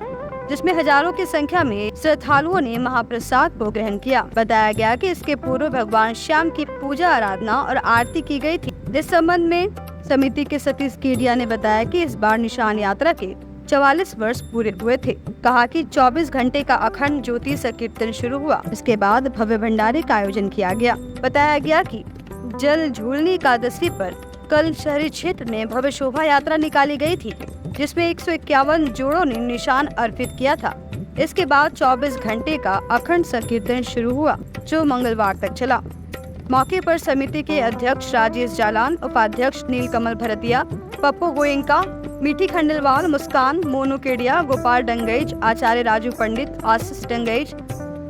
जिसमें हजारों की संख्या में श्रद्धालुओं ने महाप्रसाद को ग्रहण किया। बताया गया कि इसके पूर्व भगवान श्याम की पूजा आराधना और आरती की गई थी। इस संबंध में समिति के सतीश केडिया ने बताया कि इस बार निशान यात्रा के 44 वर्ष पूरे हुए थे। कहा कि 24 घंटे का अखंड ज्योति संकीर्तन शुरू हुआ, इसके बाद भव्य भंडारे का आयोजन किया गया। बताया गया कि जल झूलनी एकादशी पर कल शहरी क्षेत्र में भव्य शोभा यात्रा निकाली गई थी, जिसमें 151 जोड़ों ने निशान अर्पित किया था। इसके बाद 24 घंटे का अखंड संकीर्तन शुरू हुआ, जो मंगलवार तक चला। मौके पर समिति के अध्यक्ष राजेश जालान, उपाध्यक्ष नीलकमल भरतिया, पप्पू गोयंका, मीठी खंडेलवाल, मुस्कान, मोनू केडिया, गोपाल डंगईज, आचार्य राजू पंडित, आशीष डंगईज,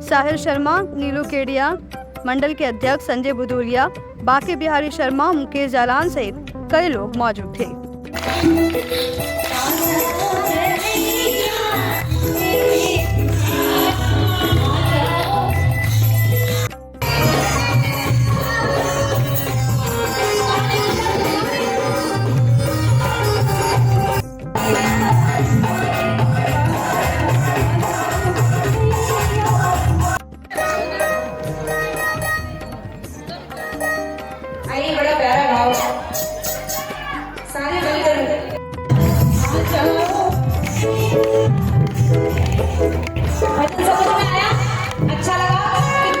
साहिल शर्मा, नीलू केडिया, मंडल के अध्यक्ष संजय बुदुरिया, बाके बिहारी शर्मा, मुकेश जालान सहित कई लोग मौजूद थे। अच्छा लगा किनको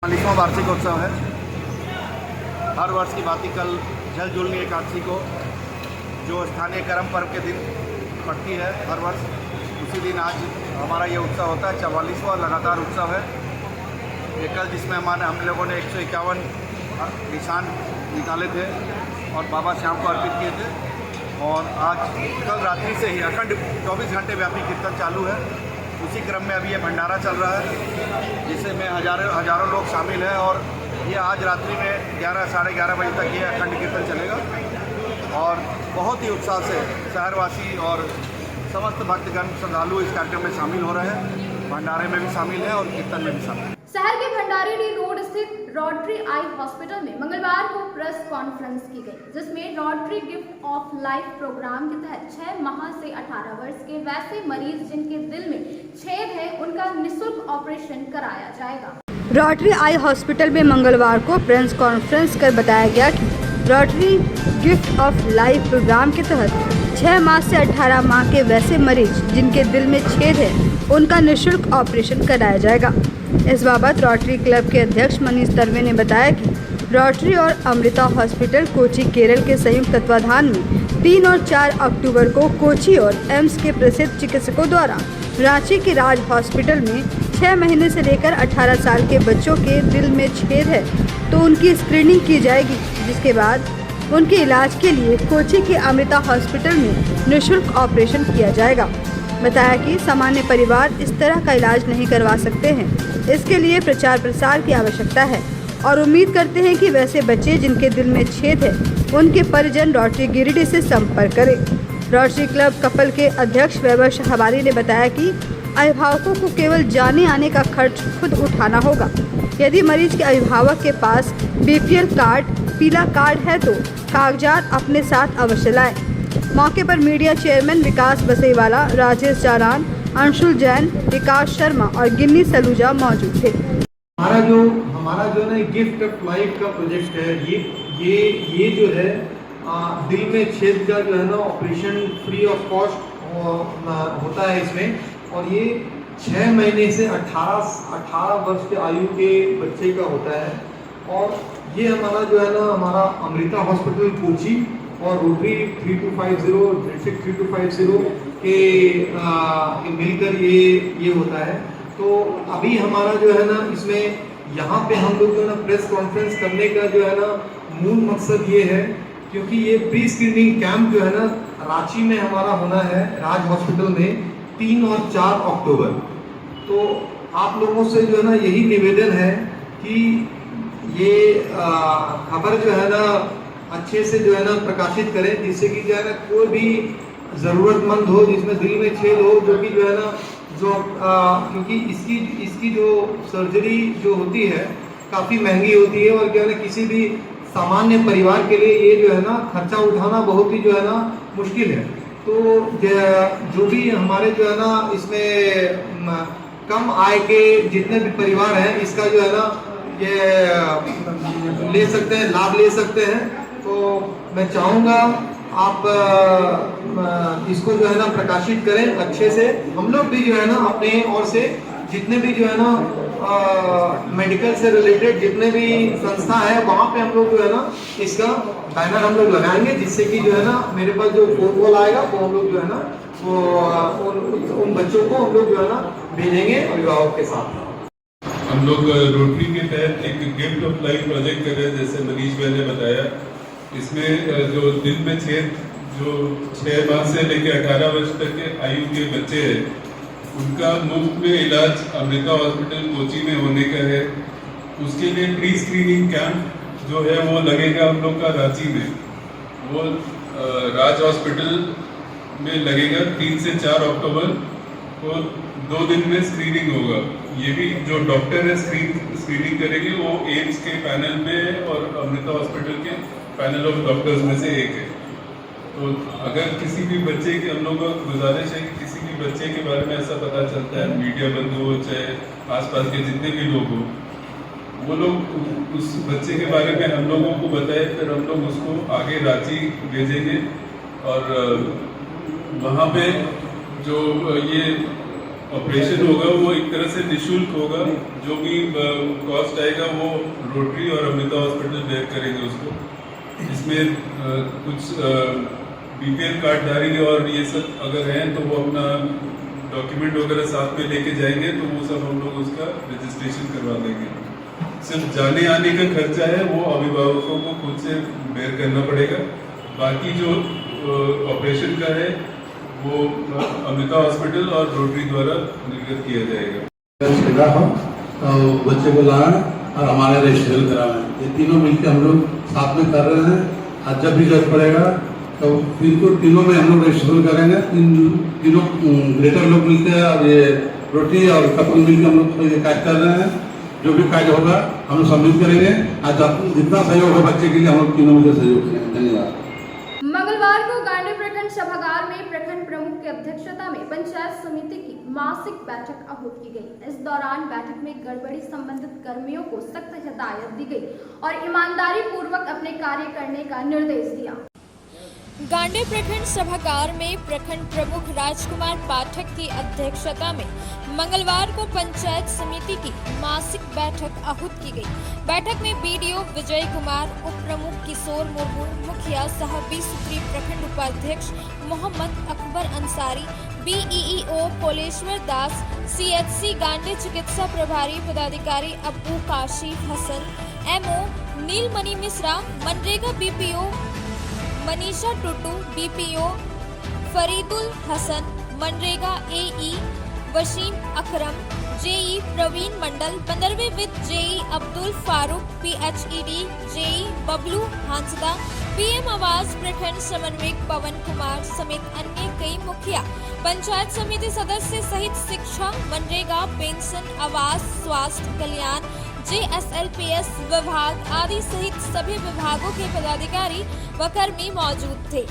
चालीसवां वार्षिक उत्सव है। हर वर्ष की भांति कल जल जुलनी एकादशी को जो स्थानीय कर्म पर्व के दिन पड़ती है हर वर्ष, उसी दिन आज हमारा ये उत्सव होता है। 44वां लगातार उत्सव है ये कल, जिसमें हम लोगों ने 151 निशान निकाले थे और बाबा श्याम को अर्पित किए थे। और आज कल रात्रि से ही अखंड 24 घंटे व्यापी कीर्तन चालू है। उसी क्रम में अभी ये भंडारा चल रहा है जिसमें हजारों लोग शामिल हैं और ये आज रात्रि में 11 साढ़े 11 बजे तक ये अखंड कीर्तन चलेगा। और बहुत ही उत्साह से शहरवासी और समस्त भक्तगण श्रद्धालु इस कार्यक्रम में शामिल हो रहे हैं, भंडारे में भी शामिल है और कीर्तन में भी शामिल है। शहर के भंडारी रोड स्थित रोटरी आई हॉस्पिटल में मंगलवार को प्रेस कॉन्फ्रेंस की गई, जिसमें Rotary gift of life program के तहत 6 माह से 18 वर्ष के वैसे मरीज जिनके दिल में छेद है उनका निःशुल्क ऑपरेशन कराया जाएगा। रोटरी आई हॉस्पिटल में मंगलवार को प्रेस कॉन्फ्रेंस कर बताया गया कि Rotary gift of life program के तहत 6 माह से 18 माह के वैसे मरीज जिनके दिल में छेद है उनका निःशुल्क ऑपरेशन कराया जाएगा। इस बाबत रोटरी क्लब के अध्यक्ष मनीष दरवे ने बताया कि रोटरी और अमृता हॉस्पिटल कोची केरल के संयुक्त तत्वाधान में 3 और 4 अक्टूबर को कोची और एम्स के प्रसिद्ध चिकित्सकों द्वारा रांची के राज हॉस्पिटल में 6 महीने से लेकर 18 साल के बच्चों के दिल में छेद है तो उनकी स्क्रीनिंग की जाएगी, जिसके बाद उनके इलाज के लिए कोची के अमृता हॉस्पिटल में निःशुल्क ऑपरेशन किया जाएगा। बताया कि सामान्य परिवार इस तरह का इलाज नहीं करवा सकते हैं, इसके लिए प्रचार प्रसार की आवश्यकता है और उम्मीद करते हैं कि वैसे बच्चे जिनके दिल में छेद है उनके परिजन रोटरी गिरिडीह से संपर्क करें। रोटरी क्लब कपल के अध्यक्ष वैभव शाहबारी ने बताया कि अभिभावकों को केवल जाने आने का खर्च खुद उठाना होगा। यदि मरीज के अभिभावक के पास BPL कार्ड, पीला कार्ड है तो कागजात अपने साथ अवश्य लाएं। मौके पर मीडिया चेयरमैन विकास बसेवाला, राजेश जारान, अंशुल जैन, विकास शर्मा और गिन्नी सलूजा मौजूद थे। हमारा जो ना गिफ्ट ऑफ लाइफ का प्रोजेक्ट है, ये जो है दिल में छेद का जो है ना ऑपरेशन फ्री ऑफ कॉस्ट होता है इसमें। और ये 6 महीने से 18 वर्ष के आयु के बच्चे का होता है। और ये हमारा जो है ना हमारा अमृता हॉस्पिटल कोची और रोटरी 3250 डिस्ट्रिक्ट 3250 के मिलकर ये होता है। तो अभी हमारा जो है ना इसमें यहाँ पे हम लोग जो है ना प्रेस कॉन्फ्रेंस करने का जो है ना मूल मकसद ये है, क्योंकि ये प्री स्क्रीनिंग कैंप जो है ना रांची में हमारा होना है राज हॉस्पिटल में 3 और 4 अक्टूबर। तो आप लोगों से जो है ना यही निवेदन है कि ये खबर जो है ना अच्छे से जो है ना प्रकाशित करें, जिससे कि जो है ना कोई भी ज़रूरतमंद हो जिसमें दिल में छेद हो, जो कि जो है ना क्योंकि इसकी जो सर्जरी जो होती है काफ़ी महंगी होती है और क्या है ना किसी भी सामान्य परिवार के लिए ये जो है ना खर्चा उठाना बहुत ही जो है ना मुश्किल है। तो जो भी हमारे जो है ना इसमें कम आय के जितने भी परिवार हैं इसका जो है ना ये ले सकते हैं, लाभ ले सकते हैं। तो मैं चाहूँगा आप इसको जो है ना प्रकाशित करें अच्छे से। हम लोग भी जो है ना अपने ओर से जितने भी जो है ना मेडिकल से रिलेटेड जितने भी संस्था है वहाँ पे हम लोग जो है ना इसका बैनर हम लोग लगाएंगे, जिससे कि जो है ना मेरे पास जो फोन कॉल आएगा वो हम लोग जो है ना वो उन बच्चों को हम लोग जो है ना भेजेंगे अभिभावक के साथ। हम लोग रोटरी के तहत एक गिफ्ट ऑफ लाइफ प्रोजेक्ट कर रहे हैं, जैसे मनीष भाई ने बताया। इसमें जो दिल में छेद जो 6 माह से लेकर 18 वर्ष तक के आयु के बच्चे हैं उनका मुफ्त में इलाज अमृता हॉस्पिटल कोची में होने का है। उसके लिए प्री स्क्रीनिंग कैंप जो है वो लगेगा हम लोग का रांची में, वो राज हॉस्पिटल में लगेगा 3 से 4 अक्टूबर को 2 दिन में स्क्रीनिंग होगा। ये भी जो डॉक्टर है स्क्रीनिंग करेंगे वो एम्स के पैनल में और अमृता हॉस्पिटल के पैनल ऑफ डॉक्टर्स में से एक है। तो अगर किसी भी बच्चे की हम लोग को गुजारिश है कि किसी भी बच्चे के बारे में ऐसा पता चलता है, मीडिया बंधु हो चाहे आसपास के जितने भी लोग हो, वो लोग उस बच्चे के बारे में हम लोगों को बताए, फिर हम लोग उसको आगे रांची भेजेंगे और वहाँ पे जो ये ऑपरेशन होगा वो एक तरह से निःशुल्क होगा। जो भी कॉस्ट आएगा वो रोटरी और अमृता हॉस्पिटल बेयर करेंगे उसको। इसमें कुछ बीपीएल कार्डधारी और ये सब अगर हैं तो वो अपना डॉक्यूमेंट वगैरह साथ में लेके जाएंगे, तो वो सब हम लोग उसका रजिस्ट्रेशन करवा देंगे। सिर्फ जाने आने का खर्चा है वो अभिभावकों को खुद से बेयर करना पड़ेगा। बाकी जो ऑपरेशन का है वो अमृता हॉस्पिटल और रोटरी द्वारा निर्गत किया जाएगा। बच्चे को लाना और हमारे रजिस्ट्रेशन कराना, ये तीनों मिलकर हम लोग साथ में कर रहे हैं। आज जब भी जरूरत पड़ेगा तो इनको तीनों में हम लोग रजिस्ट्रेशन करेंगे। तीनों ग्रेटर लोग मिलते हैं और ये रोटी और कपल मिलकर हम लोग कार्य कर रहे हैं। जो भी कार्य होगा हम लोग सबमिट करेंगे। आज जितना सहयोग है बच्चे के लिए हम लोग तीनों मिलकर सहयोग करेंगे। धन्यवाद। मंगलवार को गांडी प्रखंड सभागार में प्रखंड प्रमुख की अध्यक्षता में पंचायत समिति की मासिक बैठक आहूत की गई। इस दौरान बैठक में गड़बड़ी संबंधित कर्मियों को सख्त हिदायत दी गई और ईमानदारी पूर्वक अपने कार्य करने का निर्देश दिया। गांडी प्रखंड सभागार में प्रखंड प्रमुख राजकुमार पाठक की अध्यक्षता में मंगलवार को पंचायत समिति की मासिक बैठक आहूत की गई। बैठक में बीडीओ विजय कुमार, उप प्रमुख किशोर मुर्मू, मुखिया सह 20 सूत्री प्रखंड उपाध्यक्ष मोहम्मद अकबर अंसारी, बीईओ कोलेश्वर दास, सीएचसी गांडी चिकित्सा प्रभारी पदाधिकारी Abu Kashif Hasan, MO Neelmani Mishra, MNREGA BPO Manisha Tutu, BPO Fareedul Hasan, MNREGA AE Waseem Akram, JE Praveen Mandal, 15वें विद JE Abdul Farooq, PHED JE Bablu Hansda, PM Awas प्रखंड समन्वयक पवन कुमार समेत अन्य कई मुखिया, पंचायत समिति सदस्य सहित शिक्षा, मनरेगा, पेंशन, आवास, स्वास्थ्य कल्याण, जेएसएलपीएस विभाग आदि सहित सभी विभागों के पदाधिकारी व कर्मी मौजूद थे।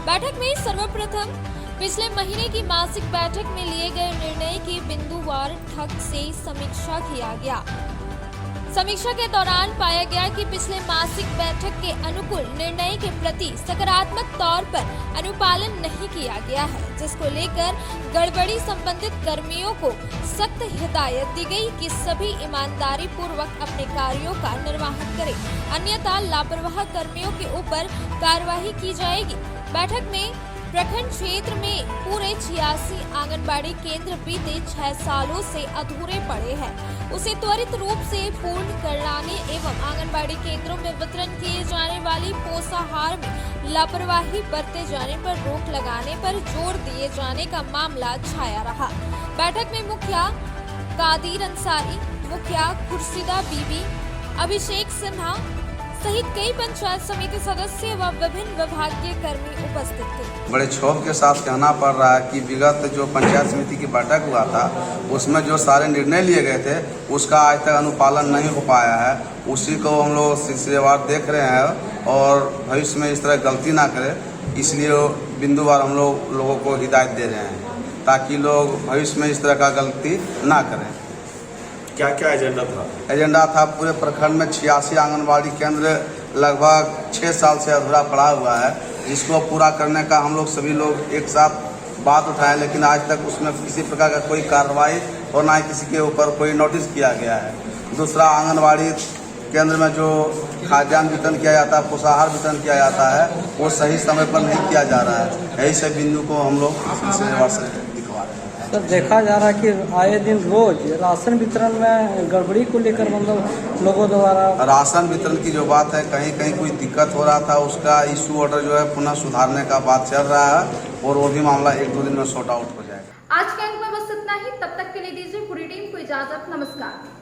बैठक में सर्वप्रथम पिछले महीने की मासिक बैठक में लिए गए निर्णय की बिंदुवार ठग से समीक्षा किया गया। समीक्षा के दौरान पाया गया कि पिछले मासिक बैठक के अनुकूल निर्णय के प्रति सकारात्मक तौर पर अनुपालन नहीं किया गया है, जिसको लेकर गड़बड़ी संबंधित कर्मियों को सख्त हिदायत दी गई कि सभी ईमानदारी पूर्वक अपने कार्यों का निर्वहन करें, अन्यथा लापरवाह कर्मियों के ऊपर कार्रवाई की जाएगी। बैठक में प्रखंड क्षेत्र में पूरे 86 आंगनबाड़ी केंद्र बीते 6 सालों से अधूरे पड़े हैं, उसे त्वरित रूप से पूर्ण कराने एवं आंगनबाड़ी केंद्रों में वितरण किए जाने वाली पोषाहार में लापरवाही बरते जाने पर रोक लगाने पर जोर दिए जाने का मामला छाया रहा। बैठक में मुखिया कादिर अंसारी, मुखिया खुर्शीदा बीबी, अभिषेक सिन्हा सहित कई पंचायत समिति सदस्य व विभिन्न विभागीय कर्मी उपस्थित थे। बड़े क्षोभ के साथ कहना पड़ रहा है कि विगत जो पंचायत समिति की बैठक हुआ था उसमें जो सारे निर्णय लिए गए थे उसका आज तक अनुपालन नहीं हो पाया है। उसी को हम लोग सिलसिलेवार देख रहे हैं और भविष्य में इस तरह गलती ना करें, इसलिए बिंदुवार हम लोगों को हिदायत दे रहे हैं ताकि लोग भविष्य में इस तरह का गलती ना करें। क्या क्या एजेंडा था? एजेंडा था पूरे प्रखंड में 86 आंगनबाड़ी केंद्र लगभग 6 साल से अधूरा पड़ा हुआ है, जिसको पूरा करने का हम लोग सभी लोग एक साथ बात उठाए, लेकिन आज तक उसमें किसी प्रकार का कोई कार्रवाई और ना ही किसी के ऊपर कोई नोटिस किया गया है। दूसरा, आंगनबाड़ी केंद्र में जो खाद्यान्न वितरण किया जाता है, पोषाहार वितरण किया जाता है, वो सही समय पर नहीं किया जा रहा है। यही से बिंदु को हम लोग सिलसिलेवार से दिखवा रहे हैं। सर, देखा जा रहा है कि आए दिन रोज राशन वितरण में गड़बड़ी को लेकर मतलब लोगों द्वारा राशन वितरण की जो बात है, कहीं कहीं कोई दिक्कत हो रहा था, उसका इशू ऑर्डर जो है पुनः सुधारने का बात चल रहा है और वो भी मामला 1-2 दिन में सॉर्ट आउट हो जाएगा। आज के अंक में बस इतना ही। तब तक के लिए दीजिए पूरी टीम को इजाजत। नमस्कार।